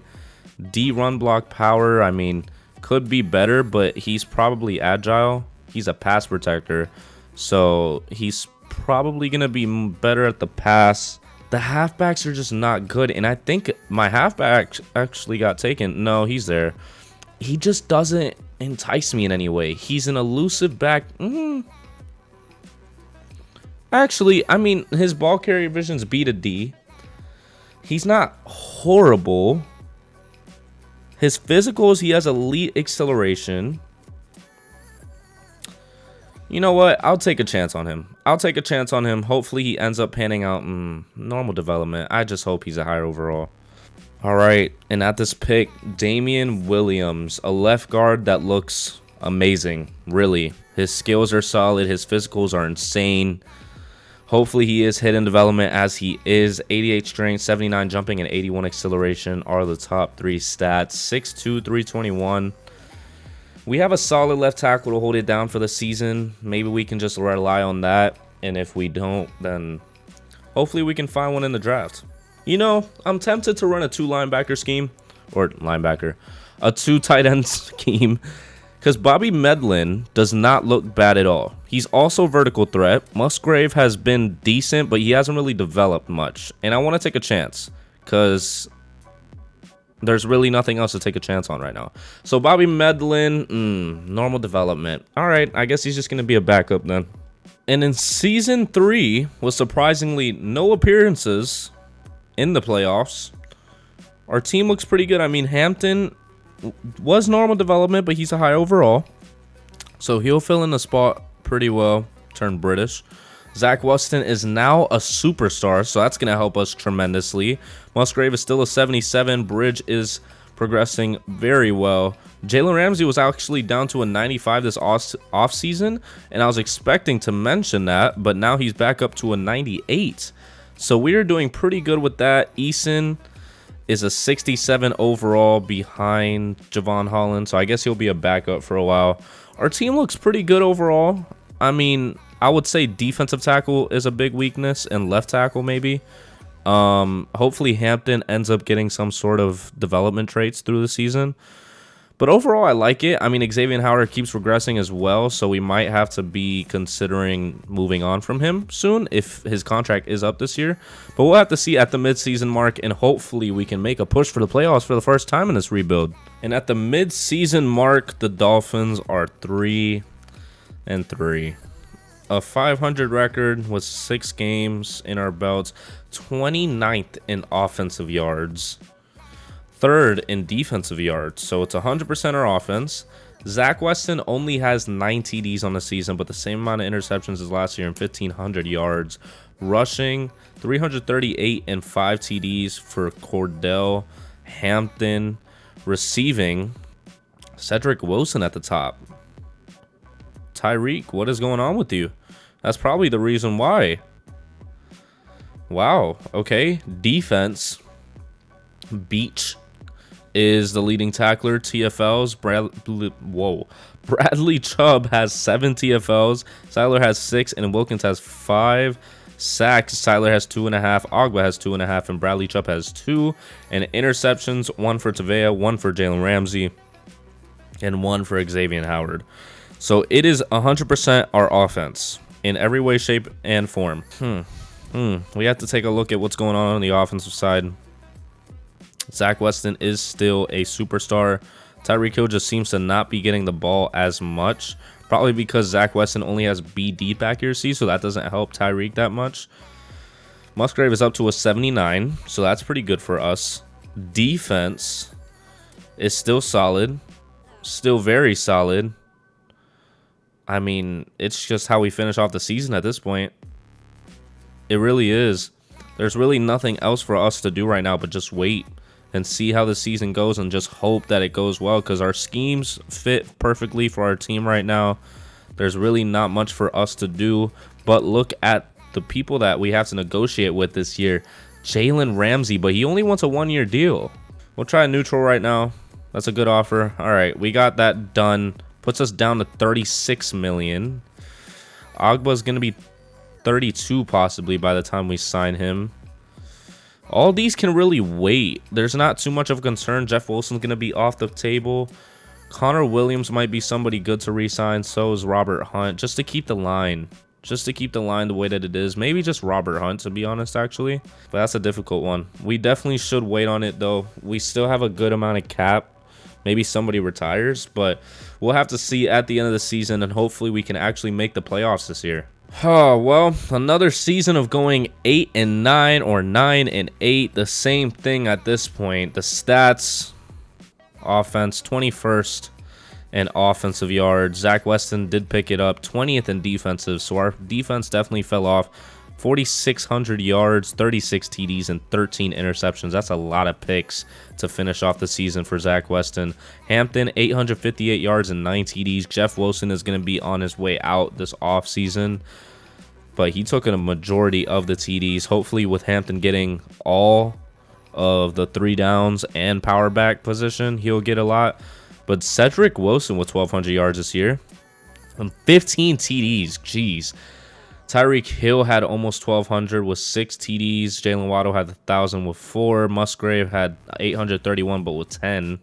D run block power, I mean, could be better, but he's probably agile. He's a pass protector, so he's probably going to be better at the pass. The halfbacks are just not good, and I think my halfback actually got taken. No, he's there. He just doesn't entice me in any way. He's an elusive back. Actually, I mean, his ball carrier vision's B to D. He's not horrible. His physicals, he has elite acceleration. You know what? I'll take a chance on him. Hopefully he ends up panning out in normal development. I just hope he's a higher overall. All right, and at this pick, Damian Williams, a left guard that looks amazing, really. His skills are solid. His physicals are insane. Hopefully he is hidden development as he is. 88 strength, 79 jumping, and 81 acceleration are the top 3 stats. 6'2", 321. We have a solid left tackle to hold it down for the season. Maybe we can just rely on that. And if we don't, then hopefully we can find one in the draft. You know, I'm tempted to run a 2 linebacker scheme. Or linebacker. A 2 tight end scheme. Because Bobby Medlin does not look bad at all. He's also vertical threat. Musgrave has been decent, but he hasn't really developed much. And I want to take a chance. Because there's really nothing else to take a chance on right now. So Bobby Medlin, normal development. All right, I guess he's just going to be a backup then. And in Season 3, with surprisingly no appearances in the playoffs, our team looks pretty good. I mean, Hampton was normal development, but he's a high overall. So he'll fill in the spot pretty well, turn British. Zach Weston is now a superstar, so that's going to help us tremendously. Musgrave is still a 77. Bridge is progressing very well. Jalen Ramsey was actually down to a 95 this offseason, and I was expecting to mention that, but now he's back up to a 98. So we are doing pretty good with that. Eason is a 67 overall behind Javon Holland, so I guess he'll be a backup for a while. Our team looks pretty good overall. I mean, I would say defensive tackle is a big weakness, and left tackle maybe. Hopefully Hampton ends up getting some sort of development traits through the season. But overall, I like it. I mean, Xavier Howard keeps regressing as well, so we might have to be considering moving on from him soon if his contract is up this year. But we'll have to see at the midseason mark, and hopefully we can make a push for the playoffs for the first time in this rebuild. And at the midseason mark, the Dolphins are 3-3. A 500 record with 6 games in our belts. 29th in offensive yards. 3rd in defensive yards, so it's 100% our offense. Zach Weston only has 9 TDs on the season, but the same amount of interceptions as last year and 1,500 yards. Rushing, 338 and 5 TDs for Cordell Hampton. Receiving, Cedric Wilson at the top. Tyreek, what is going on with you? That's probably the reason why. Wow, okay. Defense, Beach is the leading tackler. TFLs, Bradley Chubb has 7 TFLs. Tyler has 6, and Wilkins has 5 sacks. Tyler has 2.5. Ogba has 2.5, and Bradley Chubb has 2. And interceptions, 1 for Tavea, 1 for Jalen Ramsey, and 1 for Xavier Howard. So it is 100% our offense in every way, shape, and form. We have to take a look at what's going on the offensive side. Zach Weston is still a superstar. Tyreek Hill just seems to not be getting the ball as much. Probably because Zach Weston only has B deep accuracy, so that doesn't help Tyreek that much. Musgrave is up to a 79, so that's pretty good for us. Defense is still solid. Still very solid. I mean, it's just how we finish off the season at this point. It really is. There's really nothing else for us to do right now but just wait and see how the season goes and just hope that it goes well, because our schemes fit perfectly for our team right now. There's really not much for us to do but look at the people that we have to negotiate with this year. Jalen Ramsey, but he only wants a 1-year deal. We'll try a neutral right now. That's a good offer. All right, we got that done. Puts us down to 36 million. Ogba's going to be 32 possibly by the time we sign him. All these can really wait. There's not too much of a concern. Jeff Wilson's going to be off the table. Connor Williams might be somebody good to re-sign. So is Robert Hunt. Just to keep the line. Just to keep the line the way that it is. Maybe just Robert Hunt, to be honest, actually. But that's a difficult one. We definitely should wait on it, though. We still have a good amount of cap. Maybe somebody retires. But we'll have to see at the end of the season. And hopefully we can actually make the playoffs this year. Oh, well, another season of going 8-9 or 9-8. The same thing at this point. The stats offense, 21st in offensive yards. Zach Weston did pick it up, 20th in defensive, so our defense definitely fell off. 4,600 yards, 36 TDs, and 13 interceptions. That's a lot of picks to finish off the season for Zach Weston. Hampton, 858 yards and 9 TDs. Jeff Wilson is going to be on his way out this offseason, but he took a majority of the TDs. Hopefully with Hampton getting all of the 3 downs and power back position, he'll get a lot. But Cedric Wilson with 1,200 yards this year and 15 TDs. Jeez. Tyreek Hill had almost 1,200 with 6 TDs. Jalen Waddle had 1,000 with 4. Musgrave had 831 but with 10.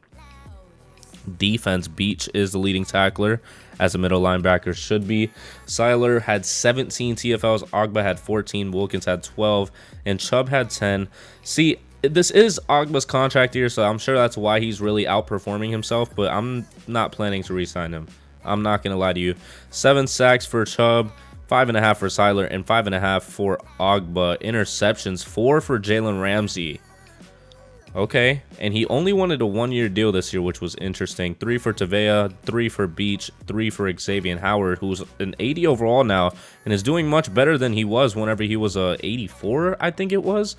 Defense, Beach is the leading tackler, as a middle linebacker should be. Seiler had 17 TFLs. Ogba had 14. Wilkins had 12. And Chubb had 10. See, this is Ogba's contract year, so I'm sure that's why he's really outperforming himself, but I'm not planning to re-sign him. I'm not going to lie to you. 7 sacks for Chubb. 5.5 for Seiler, and 5.5 for Ogba. Interceptions, 4 for Jalen Ramsey. Okay, and he only wanted a 1-year deal this year, which was interesting. 3 for Tavea, 3 for Beach, 3 for Xavier Howard, who's an 80 overall now, and is doing much better than he was whenever he was a 84, I think it was.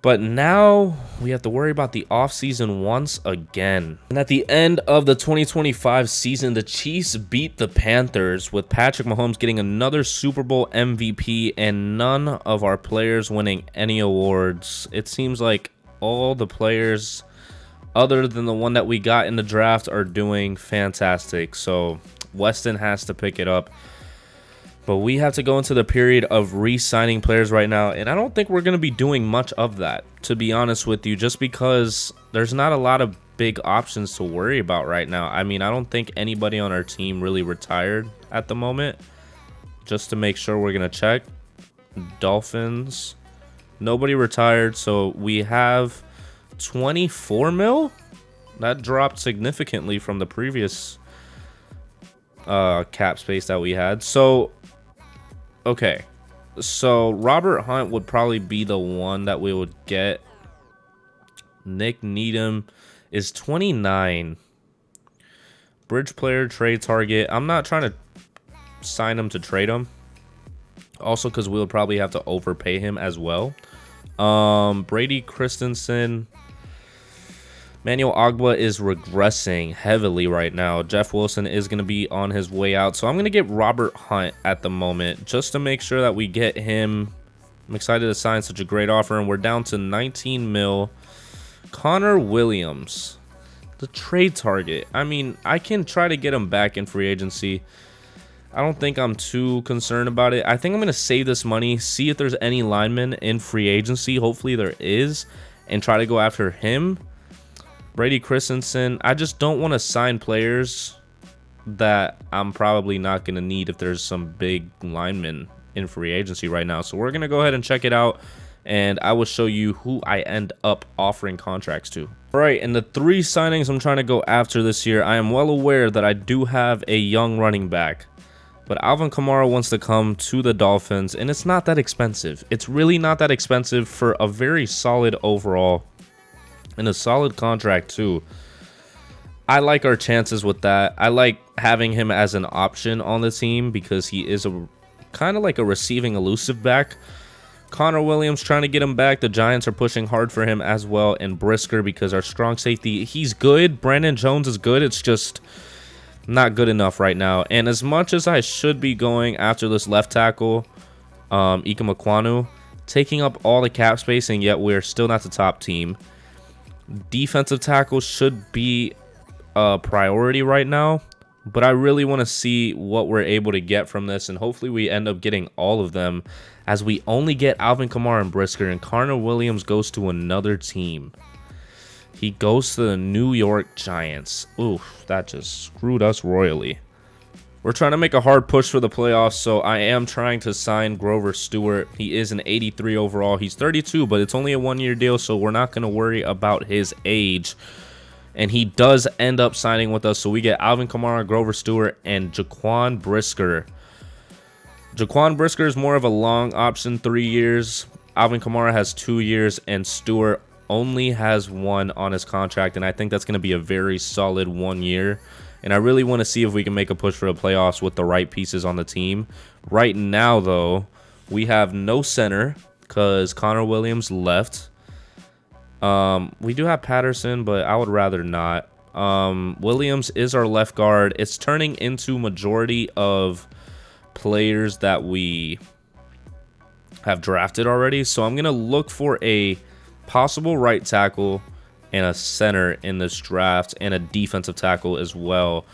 But now we have to worry about the offseason once again. And at the end of the 2025 season, the Chiefs beat the Panthers, with Patrick Mahomes getting another Super Bowl MVP and none of our players winning any awards. It seems like all the players, other than the one that we got in the draft, are doing fantastic. So Weston has to pick it up. But we have to go into the period of re-signing players right now, and I don't think we're going to be doing much of that, to be honest with you, just because there's not a lot of big options to worry about right now. I mean, I don't think anybody on our team really retired at the moment. Just to make sure, we're going to check. Dolphins, nobody retired, so we have 24 mil. That dropped significantly from the previous cap space that we had. So okay, so Robert Hunt would probably be the one that we would get. Nick Needham is 29. Bridge player, trade target. I'm not trying to sign him to trade him. Also, because we'll probably have to overpay him as well. Brady Christensen. Manuel Ogba is regressing heavily right now. Jeff Wilson is going to be on his way out. So I'm going to get Robert Hunt at the moment, just to make sure that we get him. I'm excited to sign such a great offer, and we're down to 19 mil. Connor Williams, the trade target. I mean, I can try to get him back in free agency. I don't think I'm too concerned about it. I think I'm going to save this money, see if there's any linemen in free agency. Hopefully there is, and try to go after him. Brady Christensen, I just don't want to sign players that I'm probably not going to need if there's some big linemen in free agency right now. So we're going to go ahead and check it out, and I will show you who I end up offering contracts to. All right, and the 3 signings I'm trying to go after this year, I am well aware that I do have a young running back, but Alvin Kamara wants to come to the Dolphins, and it's not that expensive. It's really not that expensive for a very solid overall and a solid contract too. I like our chances with that. I like having him as an option on the team because he is a kind of like a receiving elusive back. Connor Williams, trying to get him back. The Giants are pushing hard for him as well. And Brisker, because our strong safety, he's good. Brandon Jones is good. It's just not good enough right now. And as much as I should be going after this left tackle, Ike Mekwonu, taking up all the cap space, and yet we're still not the top team. Defensive tackle should be a priority right now, but I really want to see what we're able to get from this, and hopefully we end up getting all of them, as we only get Alvin Kamara and Brisker, and Connor Williams goes to another team. He goes to the New York Giants. Oof, that just screwed us royally. We're trying to make a hard push for the playoffs, so I am trying to sign Grover Stewart. He is an 83 overall. He's 32, but it's only a 1-year deal, so we're not going to worry about his age. And he does end up signing with us, so we get Alvin Kamara, Grover Stewart, and Jaquan Brisker. Jaquan Brisker is more of a long option, 3 years. Alvin Kamara has 2 years, and Stewart only has one on his contract, and I think that's going to be a very solid 1 year. And I really want to see if we can make a push for the playoffs with the right pieces on the team. Right now, though, we have no center because Connor Williams left. We do have Patterson, but I would rather not. Williams is our left guard. It's turning into majority of players that we have drafted already. So I'm going to look for a possible right tackle and a center in this draft and a defensive tackle as well.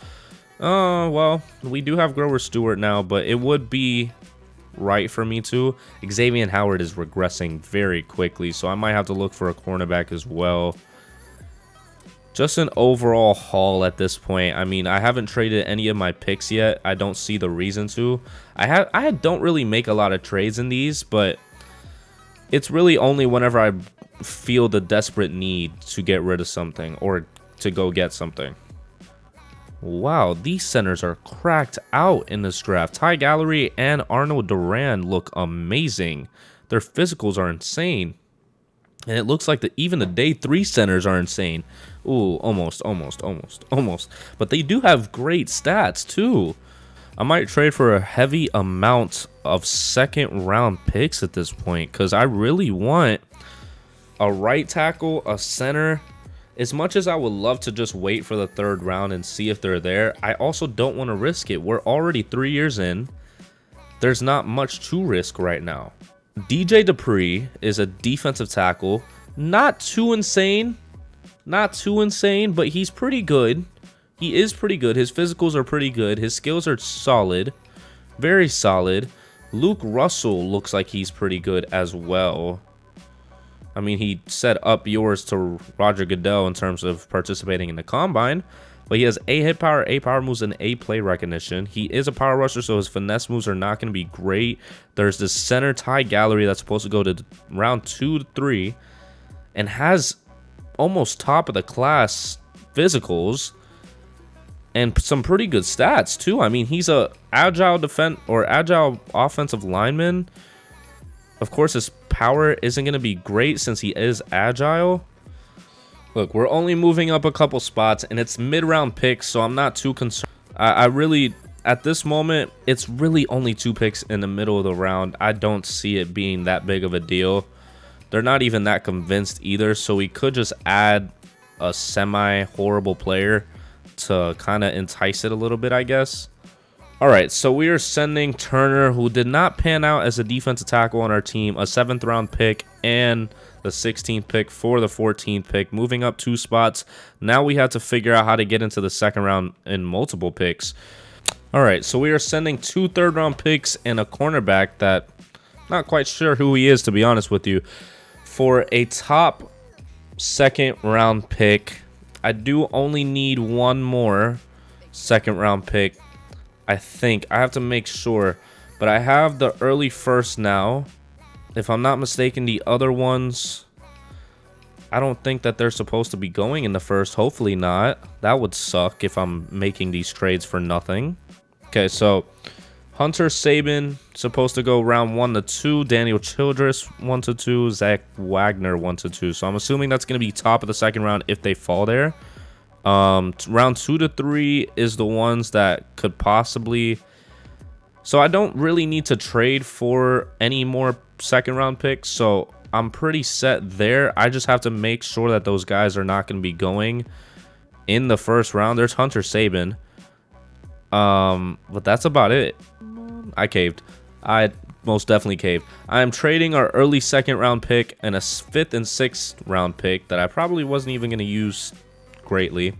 Well, we do have Grover Stewart now, but it would be right for me to. Xavier Howard is regressing very quickly, so I might have to look for a cornerback as well. Just an overall haul at this point. I mean, I haven't traded any of my picks yet. I don't see the reason to. I don't really make a lot of trades in these, but it's really only whenever I feel the desperate need to get rid of something or to go get something. Wow, these centers are cracked out in this draft. Ty Gallery and Arnold Duran look amazing. Their physicals are insane. And it looks like even the day 3 centers are insane. Ooh, almost. But they do have great stats, too. I might trade for a heavy amount of second-round picks at this point, because I really want a right tackle, a center. As much as I would love to just wait for the 3rd round and see if they're there, I also don't want to risk it. We're already 3 years in. There's not much to risk right now. DJ Dupree is a defensive tackle. Not too insane, but he's pretty good. He is pretty good. His physicals are pretty good. His skills are solid, very solid. Luke Russell looks like he's pretty good as well. I mean, he set up yours to Roger Goodell in terms of participating in the combine. But he has A hit power, A power moves, and A play recognition. He is a power rusher, so his finesse moves are not going to be great. There's this center Ty Gallery that's supposed to go to round 2 to 3 and has almost top of the class physicals and some pretty good stats too. I mean, he's a agile agile offensive lineman. Of course, his power isn't going to be great since he is agile. Look, we're only moving up a couple spots, and it's mid-round picks, so I'm not too concerned. I really, at this moment, it's really only 2 picks in the middle of the round. I don't see it being that big of a deal. They're not even that convinced either, so we could just add a semi-horrible player to kind of entice it a little bit, I guess. All right, so we are sending Turner, who did not pan out as a defensive tackle on our team, a 7th-round pick and the 16th pick for the 14th pick, moving up 2 spots. Now we have to figure out how to get into the 2nd round in multiple picks. All right, so we are sending 2 3rd-round picks and a cornerback that not quite sure who he is, to be honest with you, for a top 2nd-round pick. I do only need one more 2nd-round pick. I think I have to make sure, but I have the early 1st now. If I'm not mistaken, the other ones, I don't think that they're supposed to be going in the 1st. Hopefully not. That would suck if I'm making these trades for nothing. Okay, so Hunter Sabin supposed to go round 1 to 2. Daniel Childress 1 to 2. Zach Wagner 1 to 2. So I'm assuming that's going to be top of the 2nd round if they fall there. Round 2 to 3 is the ones that could possibly. So I don't really need to trade for any more 2nd-round picks, so I'm pretty set there. I just have to make sure that those guys are not going to be going in the 1st round. There's Hunter Sabin, but that's about it. I caved. I most definitely caved. I am trading our early 2nd-round pick and a 5th and 6th-round pick that I probably wasn't even going to use greatly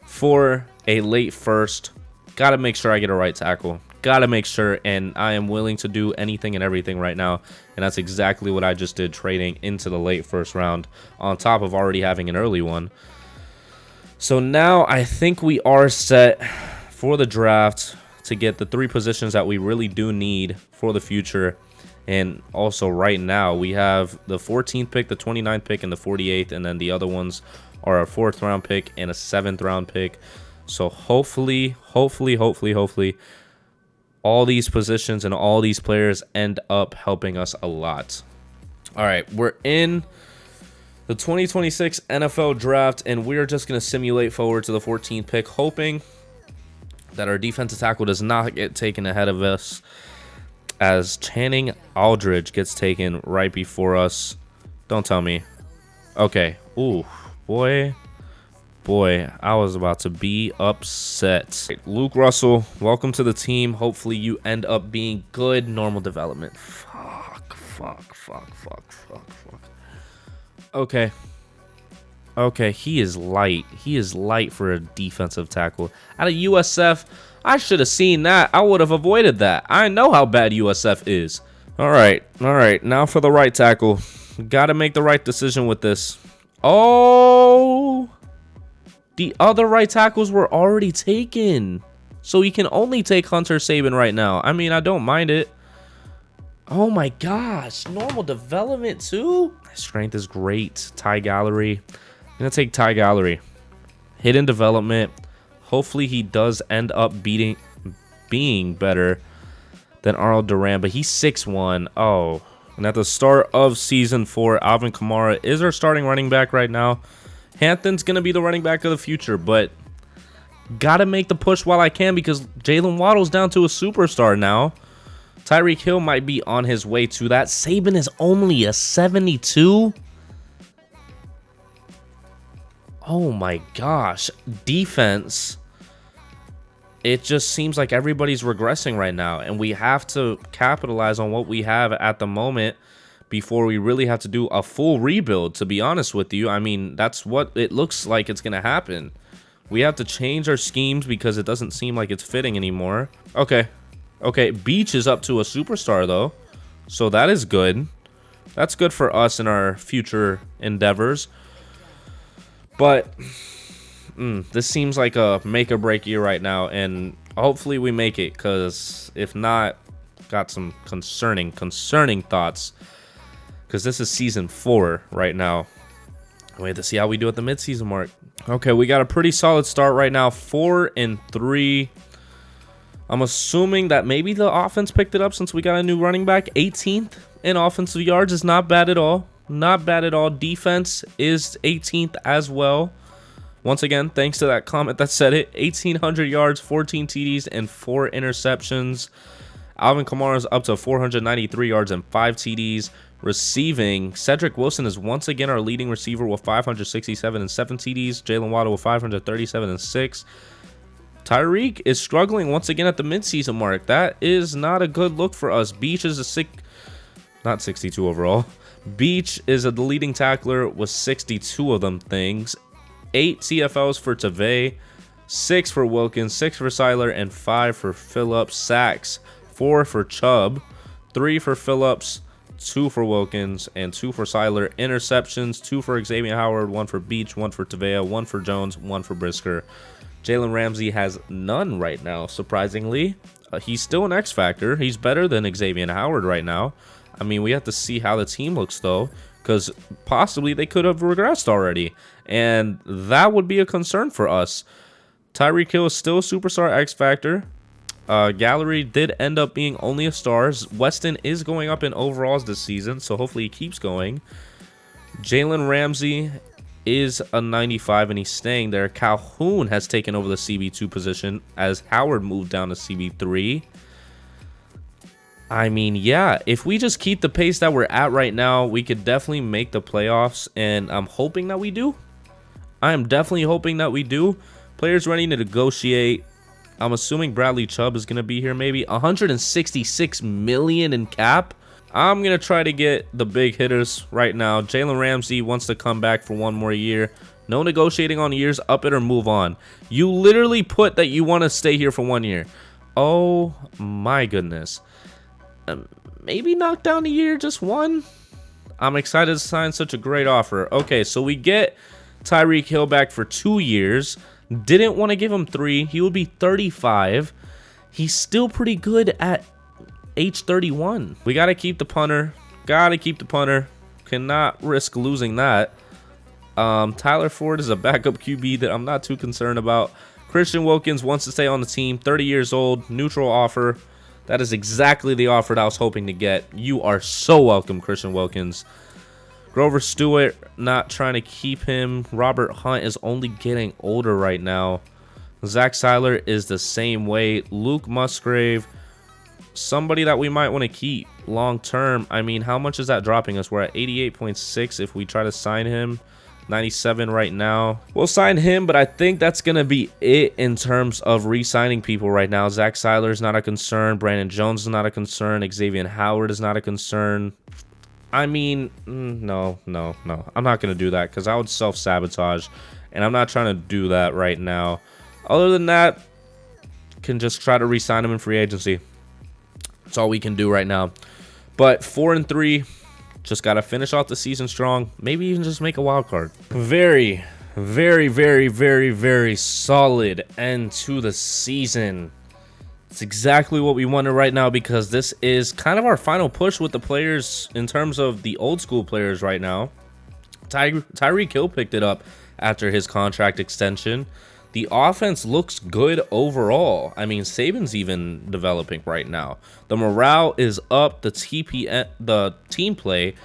for a late 1st. Gotta make sure I get a right tackle. Gotta make sure, and I am willing to do anything and everything right now, and that's exactly what I just did, trading into the late 1st round on top of already having an early one. So now I think we are set for the draft to get the 3 positions that we really do need for the future. And also right now we have the 14th pick, the 29th pick, and the 48th, and then the other ones are a 4th-round pick and a 7th-round pick. So hopefully all these positions and all these players end up helping us a lot. All right, we're in the 2026 NFL draft, and we're just going to simulate forward to the 14th pick, hoping that our defensive tackle does not get taken ahead of us, as Channing Aldridge gets taken right before us. Don't tell me. Okay. Ooh, boy, I was about to be upset. Luke Russell, welcome to the team. Hopefully you end up being good. Normal development. Fuck. Okay, he is light. He is light for a defensive tackle. Out of USF, I should have seen that. I would have avoided that. I know how bad USF is. All right. Now for the right tackle. Got to make the right decision with this. Oh, the other right tackles were already taken. So he can only take Hunter Saban right now. I mean, I don't mind it. Oh my gosh, normal development too? Strength is great. Ty Gallery. I'm going to take Ty Gallery. Hidden development. Hopefully he does end up being better than Arnold Duran, but he's 6'1". Oh, and at the start of season 4, Alvin Kamara is our starting running back right now. Hampton's going to be the running back of the future, but got to make the push while I can because Jalen Waddle's down to a superstar now. Tyreek Hill might be on his way to that. Saban is only a 72. Oh my gosh. Defense. It just seems like everybody's regressing right now, and we have to capitalize on what we have at the moment before we really have to do a full rebuild, to be honest with you. I mean, that's what it looks like it's going to happen. We have to change our schemes because it doesn't seem like it's fitting anymore. Okay, Beach is up to a superstar, though, so that is good. That's good for us in our future endeavors. But this seems like a make-or-break year right now, and hopefully we make it, because if not, got some concerning thoughts, because this is season 4 right now. We have to see how we do at the midseason mark. Okay, we got a pretty solid start right now, 4-3. I'm assuming that maybe the offense picked it up since we got a new running back. 18th in offensive yards is not bad at all. Not bad at all. Defense is 18th as well. Once again, thanks to that comment that said it. 1,800 yards, 14 TDs, and 4 interceptions. Alvin Kamara is up to 493 yards and 5 TDs. Receiving, Cedric Wilson is once again our leading receiver with 567 and 7 TDs. Jalen Waddle with 537 and 6. Tyreek is struggling once again at the midseason mark. That is not a good look for us. Beach is not 62 overall. Beach is the leading tackler with 62 of them things. 8 TFLs for Tavay, 6 for Wilkins, 6 for Seiler, and 5 for Phillips. Sacks, 4 for Chubb, 3 for Phillips, 2 for Wilkins, and 2 for Seiler. Interceptions, 2 for Xavier Howard, 1 for Beach, 1 for Tavea, 1 for Jones, 1 for Brisker. Jalen Ramsey has none right now, surprisingly. He's still an X factor. He's better than Xavier Howard right now. I mean, we have to see how the team looks, though, because possibly they could have regressed already, and that would be a concern for us. Tyreek Hill is still a superstar X factor. Gallery did end up being only a star. Weston is going up in overalls this season, so hopefully he keeps going. Jalen Ramsey is a 95, and he's staying there. Calhoun has taken over the CB2 position as Howard moved down to CB3. I mean, yeah, if we just keep the pace that we're at right now, we could definitely make the playoffs, and I'm hoping that we do. I am definitely hoping that we do. Players ready to negotiate. I'm assuming Bradley Chubb is going to be here maybe. 166 million in cap. I'm going to try to get the big hitters right now. Jalen Ramsey wants to come back for 1 more year. No negotiating on years. Up it or move on. You literally put that you want to stay here for 1 year. Oh, my goodness. Maybe knock down a year, just 1. I'm excited to sign such a great offer. Okay, so we get Tyreek Hill back for 2 years. Didn't want to give him 3. He would be 35. He's still pretty good at age 31. We got to keep the punter. Cannot risk losing that. Tyler Ford is a backup QB that I'm not too concerned about. Christian Wilkins wants to stay on the team. 30 years old. Neutral offer. That is exactly the offer that I was hoping to get. You are so welcome, Christian Wilkins. Grover Stewart, not trying to keep him. Robert Hunt is only getting older right now. Zach Seiler is the same way. Luke Musgrave, somebody that we might want to keep long term. I mean, how much is that dropping us? We're at 88.6 if we try to sign him. 97 right now. We'll sign him, but I think that's going to be it in terms of re-signing people right now. Zach Seiler is not a concern. Brandon Jones is not a concern. Xavier Howard is not a concern. I mean, no. I'm not going to do that because I would self-sabotage, and I'm not trying to do that right now. Other than that, can just try to re-sign him in free agency. That's all we can do right now. But 4-3, just got to finish off the season strong. Maybe even just make a wild card. Very solid end to the season. It's exactly what we wanted right now because this is kind of our final push with the players in terms of the old school players right now. Tyreek Hill picked it up after his contract extension. The offense looks good overall. I mean, Saban's even developing right now. The morale is up. The team play,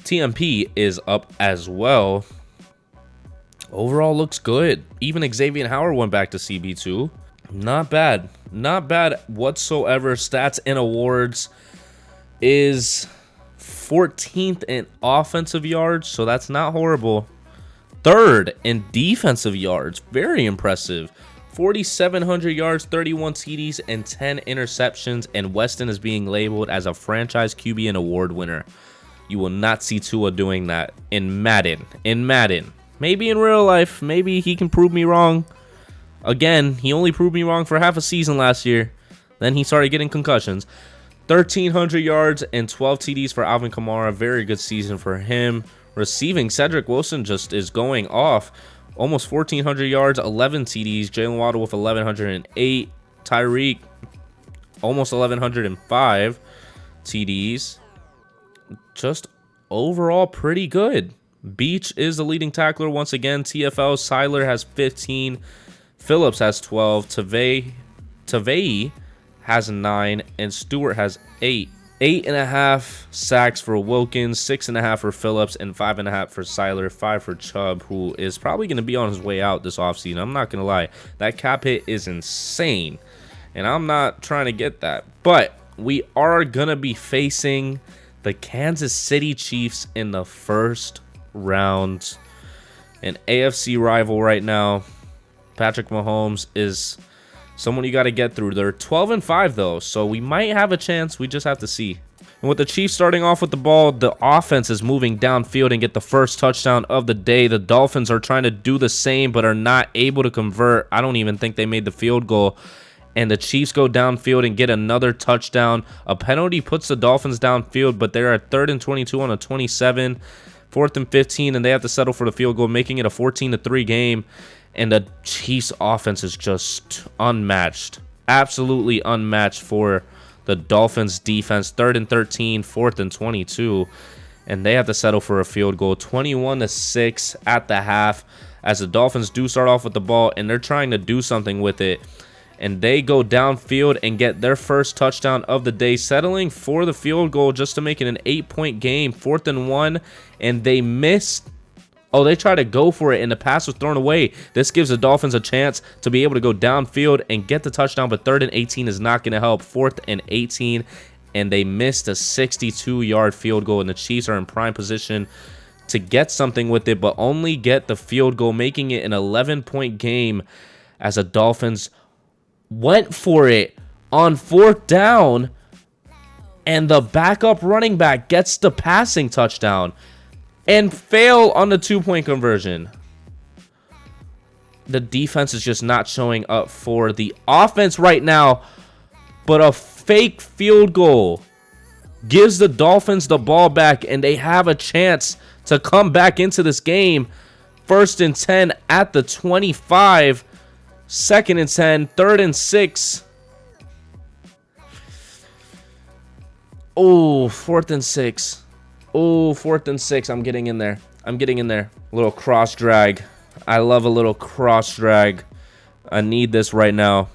TMP, is up as well. Overall looks good. Even Xavier Howard went back to CB2. Not bad. Not bad whatsoever. Stats and awards is 14th in offensive yards, so that's not horrible. 3rd in defensive yards. Very impressive. 4,700 yards, 31 TDs, and 10 interceptions, and Weston is being labeled as a franchise QB and award winner. You will not see Tua doing that in Madden. Maybe in real life. Maybe he can prove me wrong. Again, he only proved me wrong for half a season last year. Then he started getting concussions. 1,300 yards and 12 TDs for Alvin Kamara. Very good season for him. Receiving, Cedric Wilson just is going off. Almost 1,400 yards, 11 TDs. Jalen Waddle with 1,108. Tyreek, almost 1,105 TDs. Just overall pretty good. Beach is the leading tackler once again. TFL, Seiler has 15. Phillips has 12. Tavai has 9. And Stewart has 8. 8.5 sacks for Wilkins, 6.5 for Phillips, and 5.5 for Seiler, 5 for Chubb, who is probably going to be on his way out this offseason. I'm not going to lie. That cap hit is insane, and I'm not trying to get that. But we are going to be facing the Kansas City Chiefs in the first round. An AFC rival right now. Patrick Mahomes is someone you got to get through. They're 12-5 though, so we might have a chance. We just have to see. And with the Chiefs starting off with the ball, the offense is moving downfield and get the first touchdown of the day. The Dolphins are trying to do the same, but are not able to convert. I don't even think they made the field goal. And the Chiefs go downfield and get another touchdown. A penalty puts the Dolphins downfield, but they're at 3rd and 22 on a 27. 4th and 15, and they have to settle for the field goal, making it a 14-3 game. And the Chiefs offense is just unmatched. Absolutely unmatched for the Dolphins defense. 3rd and 13, 4th and 22. And they have to settle for a field goal. 21-6 at the half. As the Dolphins do start off with the ball and they're trying to do something with it. And they go downfield and get their first touchdown of the day, settling for the field goal just to make it an 8-point game. 4th and 1. And they missed. Oh, they tried to go for it, and the pass was thrown away. This gives the Dolphins a chance to be able to go downfield and get the touchdown, but 3rd and 18 is not going to help. 4th and 18, and they missed a 62-yard field goal, and the Chiefs are in prime position to get something with it, but only get the field goal, making it an 11-point game as the Dolphins went for it on 4th down, and the backup running back gets the passing touchdown and fail on the 2-point conversion. The defense is just not showing up for the offense right now, but a fake field goal gives the Dolphins the ball back, and they have a chance to come back into this game. 1st and 10 at the 25. 2nd and 10. 3rd and 6. Oh, 4th and 6. Oh, 4th and 6. I'm getting in there. A little cross drag. I love a little cross drag. I need this right now.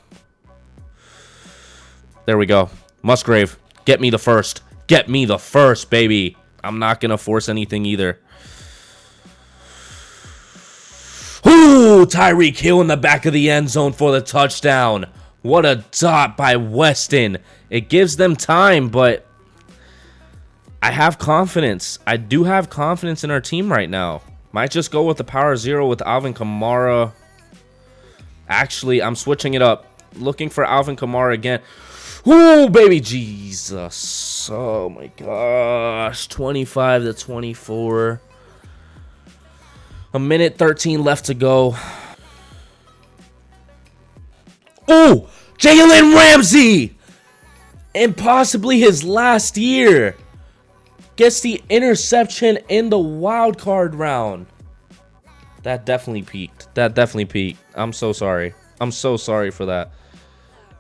There we go. Musgrave, get me the first. Get me the first, baby. I'm not going to force anything either. Ooh, Tyreek Hill in the back of the end zone for the touchdown. What a dot by Weston. It gives them time, but I have confidence. I do have confidence in our team right now. Might just go with the power zero with Alvin Kamara. Actually, I'm switching it up. Looking for Alvin Kamara again. Ooh, baby Jesus. Oh my gosh. 25-24. A minute 13 left to go. Oh, Jalen Ramsey. And possibly his last year. Gets the interception in the wild card round. That definitely peaked. That definitely peaked. I'm so sorry. I'm so sorry for that.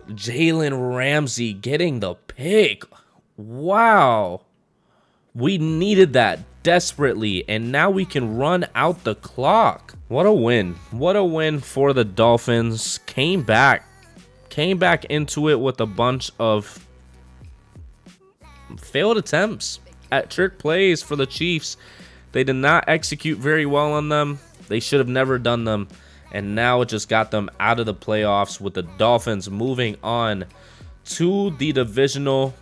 Jalen Ramsey getting the pick. Wow. We needed that desperately, and now we can run out the clock. What a win. What a win for the Dolphins. Came back into it with a bunch of failed attempts at trick plays for the Chiefs. They did not execute very well on them. They should have never done them. And now it just got them out of the playoffs, with the Dolphins moving on to the divisional.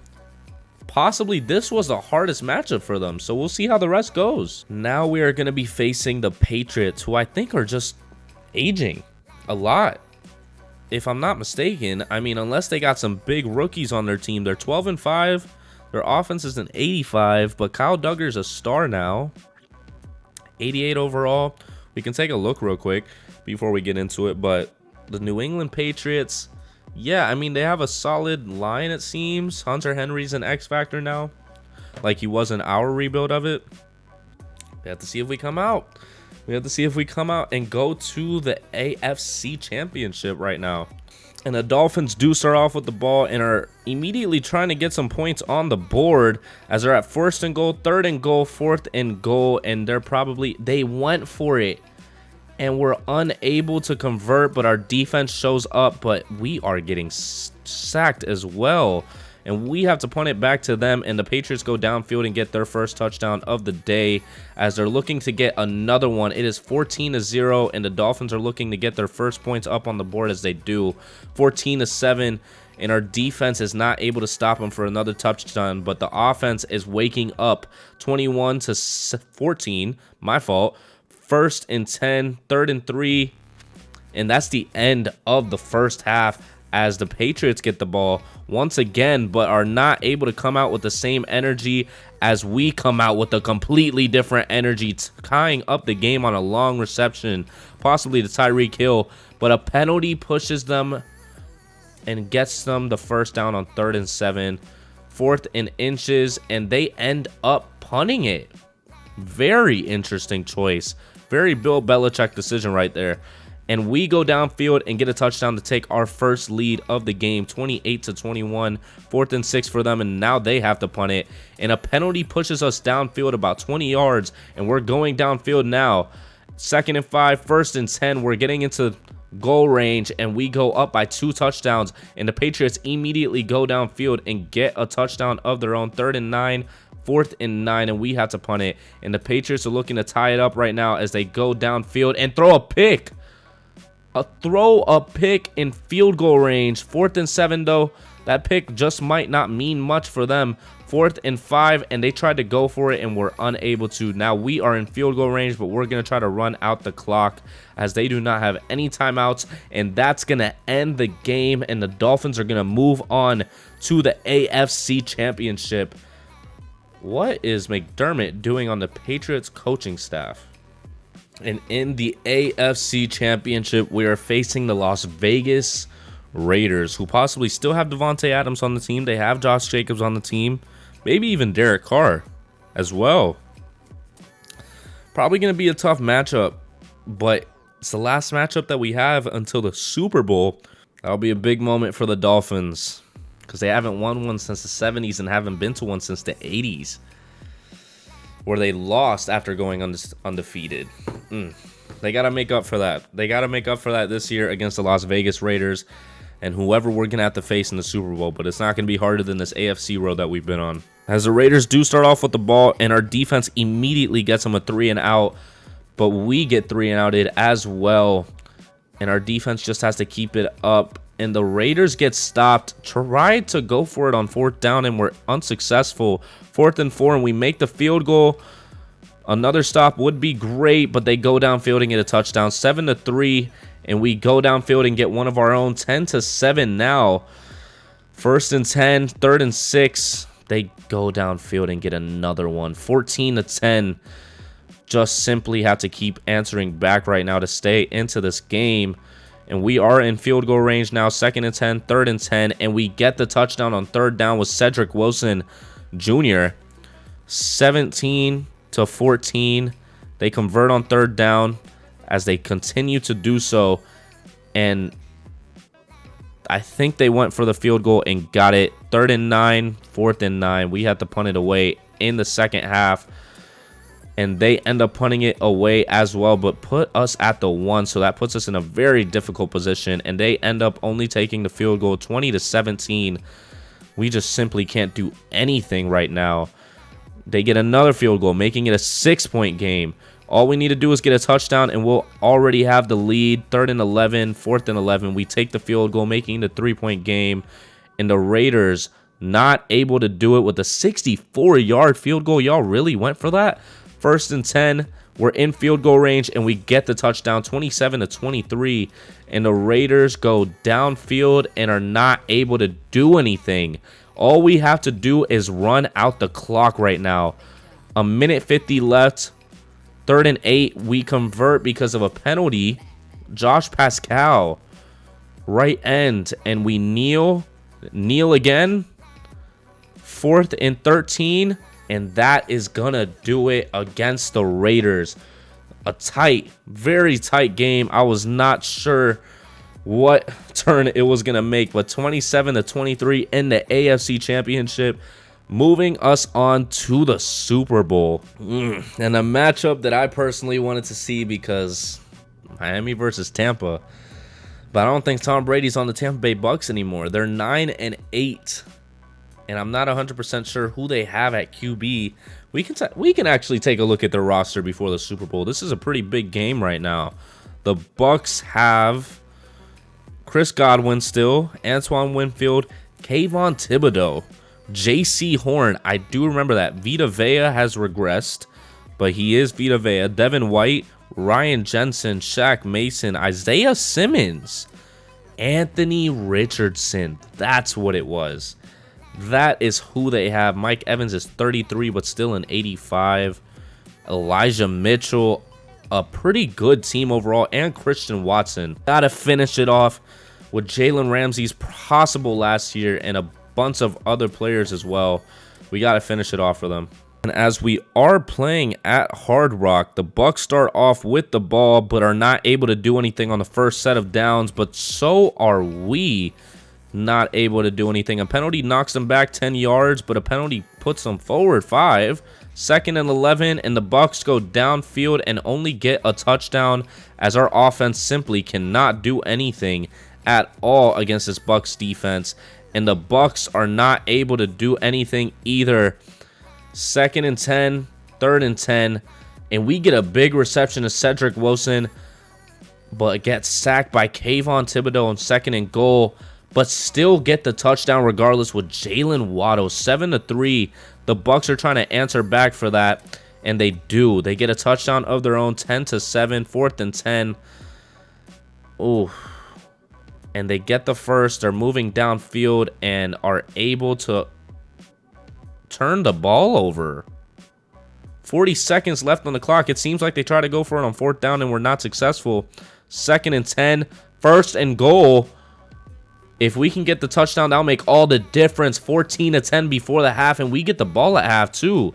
Possibly this was the hardest matchup for them, so we'll see how the rest goes. Now we are going to be facing the Patriots, who I think are just aging a lot. If I'm not mistaken, I mean, unless they got some big rookies on their team, they're 12-5. Their offense is an 85, but Kyle Duggar's a star now. 88 overall. We can take a look real quick before we get into it, but the New England Patriots, yeah, I mean, they have a solid line, it seems. Hunter Henry's an X factor now, like he was in our rebuild of it. We have to see if we come out. We have to see if we come out and go to the AFC Championship right now. And the Dolphins do start off with the ball and are immediately trying to get some points on the board, as they're at 1st and goal, 3rd and goal, 4th and goal, and they went for it and were unable to convert, but our defense shows up, but we are getting sacked as well. And we have to punt it back to them, and the Patriots go downfield and get their first touchdown of the day, as they're looking to get another one. It is 14-0, and the Dolphins are looking to get their first points up on the board, as they do. 14-7, and our defense is not able to stop them for another touchdown, but the offense is waking up. 21-14, my fault. 1st and 10, 3rd and 3, and that's the end of the first half, as the Patriots get the ball once again, but are not able to come out with the same energy as we come out with a completely different energy, tying up the game on a long reception, possibly to Tyreek Hill, but a penalty pushes them and gets them the first down on 3rd and 7, 4th and inches, and they end up punting it. Very interesting choice. Very Bill Belichick decision right there. And we go downfield and get a touchdown to take our first lead of the game, 28-21, 4th and 6 for them, and now they have to punt it. And a penalty pushes us downfield about 20 yards, and we're going downfield now. 2nd and 5, 1st and 10, we're getting into goal range, and we go up by 2 touchdowns, and the Patriots immediately go downfield and get a touchdown of their own. 3rd and 9, 4th and 9, and we have to punt it. And the Patriots are looking to tie it up right now as they go downfield and throw a pick. Throw a pick in field goal range. 4th and 7, though. That pick just might not mean much for them. 4th and 5, and they tried to go for it and were unable to. Now we are in field goal range, but we're going to try to run out the clock, as they do not have any timeouts, and that's going to end the game, and the Dolphins are going to move on to the AFC Championship. What is McDermott doing on the Patriots coaching staff? And in the AFC Championship, we are facing the Las Vegas Raiders, who possibly still have Devontae Adams on the team. They have Josh Jacobs on the team. Maybe even Derek Carr as well. Probably going to be a tough matchup, but it's the last matchup that we have until the Super Bowl. That'll be a big moment for the Dolphins, because they haven't won one since the 70s and haven't been to one since the 80s. Where they lost after going undefeated. They got to make up for that. They got to make up for that this year against the Las Vegas Raiders and whoever we're going to have to face in the Super Bowl. But it's not going to be harder than this AFC road that we've been on. As the Raiders do start off with the ball, and our defense immediately gets them a 3 and out. but we get 3 and outed as well. And our defense just has to keep it up. And the Raiders get stopped. Tried to go for it on 4th down, and we're unsuccessful. 4th and 4, and we make the field goal. Another stop would be great, but they go downfield and get a touchdown. 7-3, and we go downfield and get one of our own. 10-7 now. 1st and 10, 3rd and 6. They go downfield and get another one. 14-10. Just simply have to keep answering back right now to stay into this game. And we are in field goal range now. 2nd and 10, 3rd and 10. And we get the touchdown on 3rd down with Cedric Wilson Jr. 17-14. They convert on 3rd down as they continue to do so. And I think they went for the field goal and got it. 3rd and 9, 4th and 9. We had to punt it away in the second half. And they end up punting it away as well, but put us at the 1. So that puts us in a very difficult position. And they end up only taking the field goal 20-17. We just simply can't do anything right now. They get another field goal, making it a 6-point game. All we need to do is get a touchdown, and we'll already have the lead. 3rd and 11, 4th and 11. We take the field goal, making it a 3-point game. And the Raiders not able to do it with a 64-yard field goal. Y'all really went for that? 1st and 10, we're in field goal range, and we get the touchdown, 27-23, and the Raiders go downfield and are not able to do anything. All we have to do is run out the clock right now. 1:50 left, 3rd and 8, we convert because of a penalty. Josh Pascal, right end, and we kneel again. 4th and 13. And that is going to do it against the Raiders. A tight, very tight game. I was not sure what turn it was going to make. But 27-23 in the AFC Championship. Moving us on to the Super Bowl. And a matchup that I personally wanted to see because Miami versus Tampa. But I don't think Tom Brady's on the Tampa Bay Bucks anymore. They're 9-8. And I'm not 100% sure who they have at QB. We can actually take a look at their roster before the Super Bowl. This is a pretty big game right now. The Bucks have Chris Godwin still, Antoine Winfield, Kayvon Thibodeau, J.C. Horn. I do remember that. Vita Vea has regressed, but he is Vita Vea. Devin White, Ryan Jensen, Shaq Mason, Isaiah Simmons, Anthony Richardson. That's what it was. That is who they have. Mike Evans is 33, but still an 85. Elijah Mitchell, a pretty good team overall, and Christian Watson. Got to finish it off with Jalen Ramsey's possible last year and a bunch of other players as well. We got to finish it off for them. And as we are playing at Hard Rock, the Bucks start off with the ball, but are not able to do anything on the first set of downs, but so are we. Not able to do anything. A penalty knocks them back 10 yards, but a penalty puts them forward 5. 2nd and 11, and the Bucks go downfield and only get a touchdown as our offense simply cannot do anything at all against this Bucks defense. And the Bucks are not able to do anything either. 2nd and 10, 3rd and 10, and we get a big reception to Cedric Wilson, but gets sacked by Kayvon Thibodeau on 2nd and goal. But still get the touchdown regardless with Jalen Waddle. 7-3. The Bucks are trying to answer back for that, and they do. They get a touchdown of their own. 10-7. 4th and 10. Ooh. And they get the first. They're moving downfield and are able to turn the ball over. 40 seconds left on the clock. It seems like they try to go for it on 4th down and were not successful. 2nd and 10. 1st and goal. If we can get the touchdown, that'll make all the difference. 14-10 before the half, and we get the ball at half too.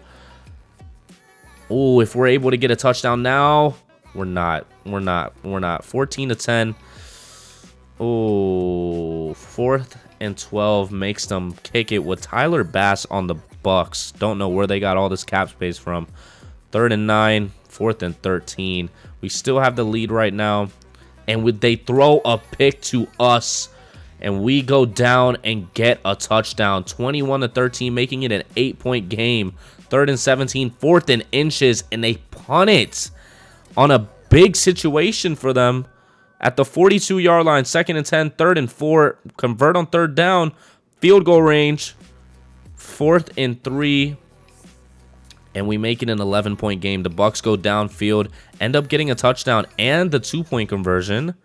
Oh, if we're able to get a touchdown now, we're not. 14-10. Oh, 4th and 12 makes them kick it with Tyler Bass on the Bucks. Don't know where they got all this cap space from. 3rd and 9, 4th and 13. We still have the lead right now, and they throw a pick to us. And we go down and get a touchdown. 21-13, making it an 8-point game. 3rd and 17, 4th and inches, and they punt it. on a big situation for them at the 42-yard line, 2nd and 10, 3rd and 4, convert on 3rd down, field goal range, 4th and 3, and we make it an 11-point game. The Bucs go downfield, end up getting a touchdown and the 2-point conversion.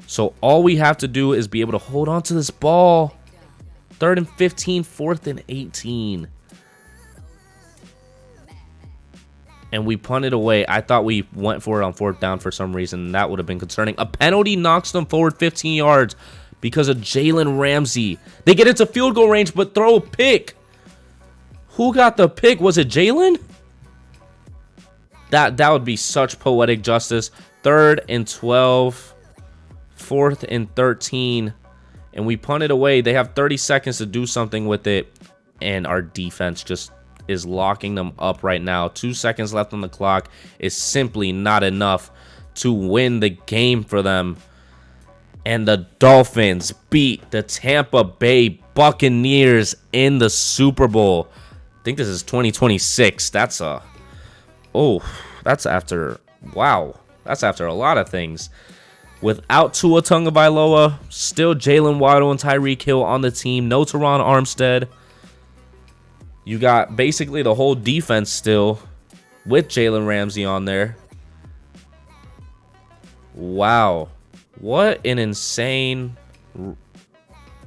So all we have to do is be able to hold on to this ball. 3rd and 15, 4th and 18. And we punted away. I thought we went for it on 4th down for some reason. That would have been concerning. A penalty knocks them forward 15 yards because of Jalen Ramsey. They get into field goal range, but throw a pick. Who got the pick? Was it Jalen? That would be such poetic justice. 3rd and 12. 4th and 13. And we punted away. They have 30 seconds to do something with it. And our defense just is locking them up right now. 2 seconds left on the clock is simply not enough to win the game for them. And the Dolphins beat the Tampa Bay Buccaneers in the Super Bowl. I think this is 2026. That's after, wow. That's after a lot of things. Without Tua Tagovailoa, still Jalen Waddle and Tyreek Hill on the team. No Teron Armstead. You got basically the whole defense still with Jalen Ramsey on there. Wow. What an insane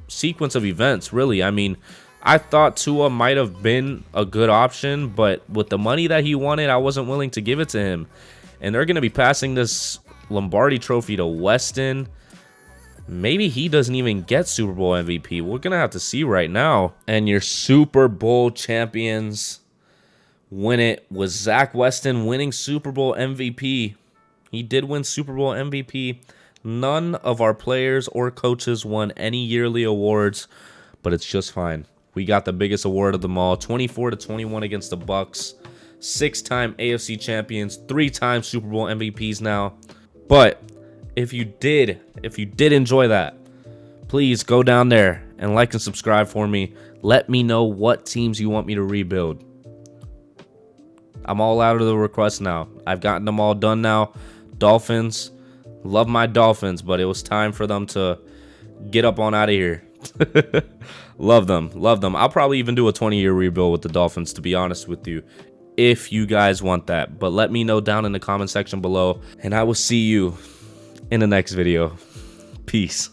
sequence of events, really. I mean, I thought Tua might have been a good option, but with the money that he wanted, I wasn't willing to give it to him. And they're going to be passing this Lombardi trophy to Weston. Maybe he doesn't even get Super Bowl MVP. We're going to have to see right now. And your Super Bowl champions win it with Zach Weston winning Super Bowl MVP. He did win Super Bowl MVP. None of our players or coaches won any yearly awards, but it's just fine. We got the biggest award of them all, 24-21 against the Bucs. 6-time AFC champions, 3-time Super Bowl MVPs now. But if you did enjoy that, please go down there and like and subscribe for me. Let me know what teams you want me to rebuild. I'm all out of the requests now. I've gotten them all done now. Dolphins, love my Dolphins, but it was time for them to get up on out of here. Love them. I'll probably even do a 20-year rebuild with the Dolphins, to be honest with you, if you guys want that. But let me know down in the comment section below, and I will see you in the next video. Peace.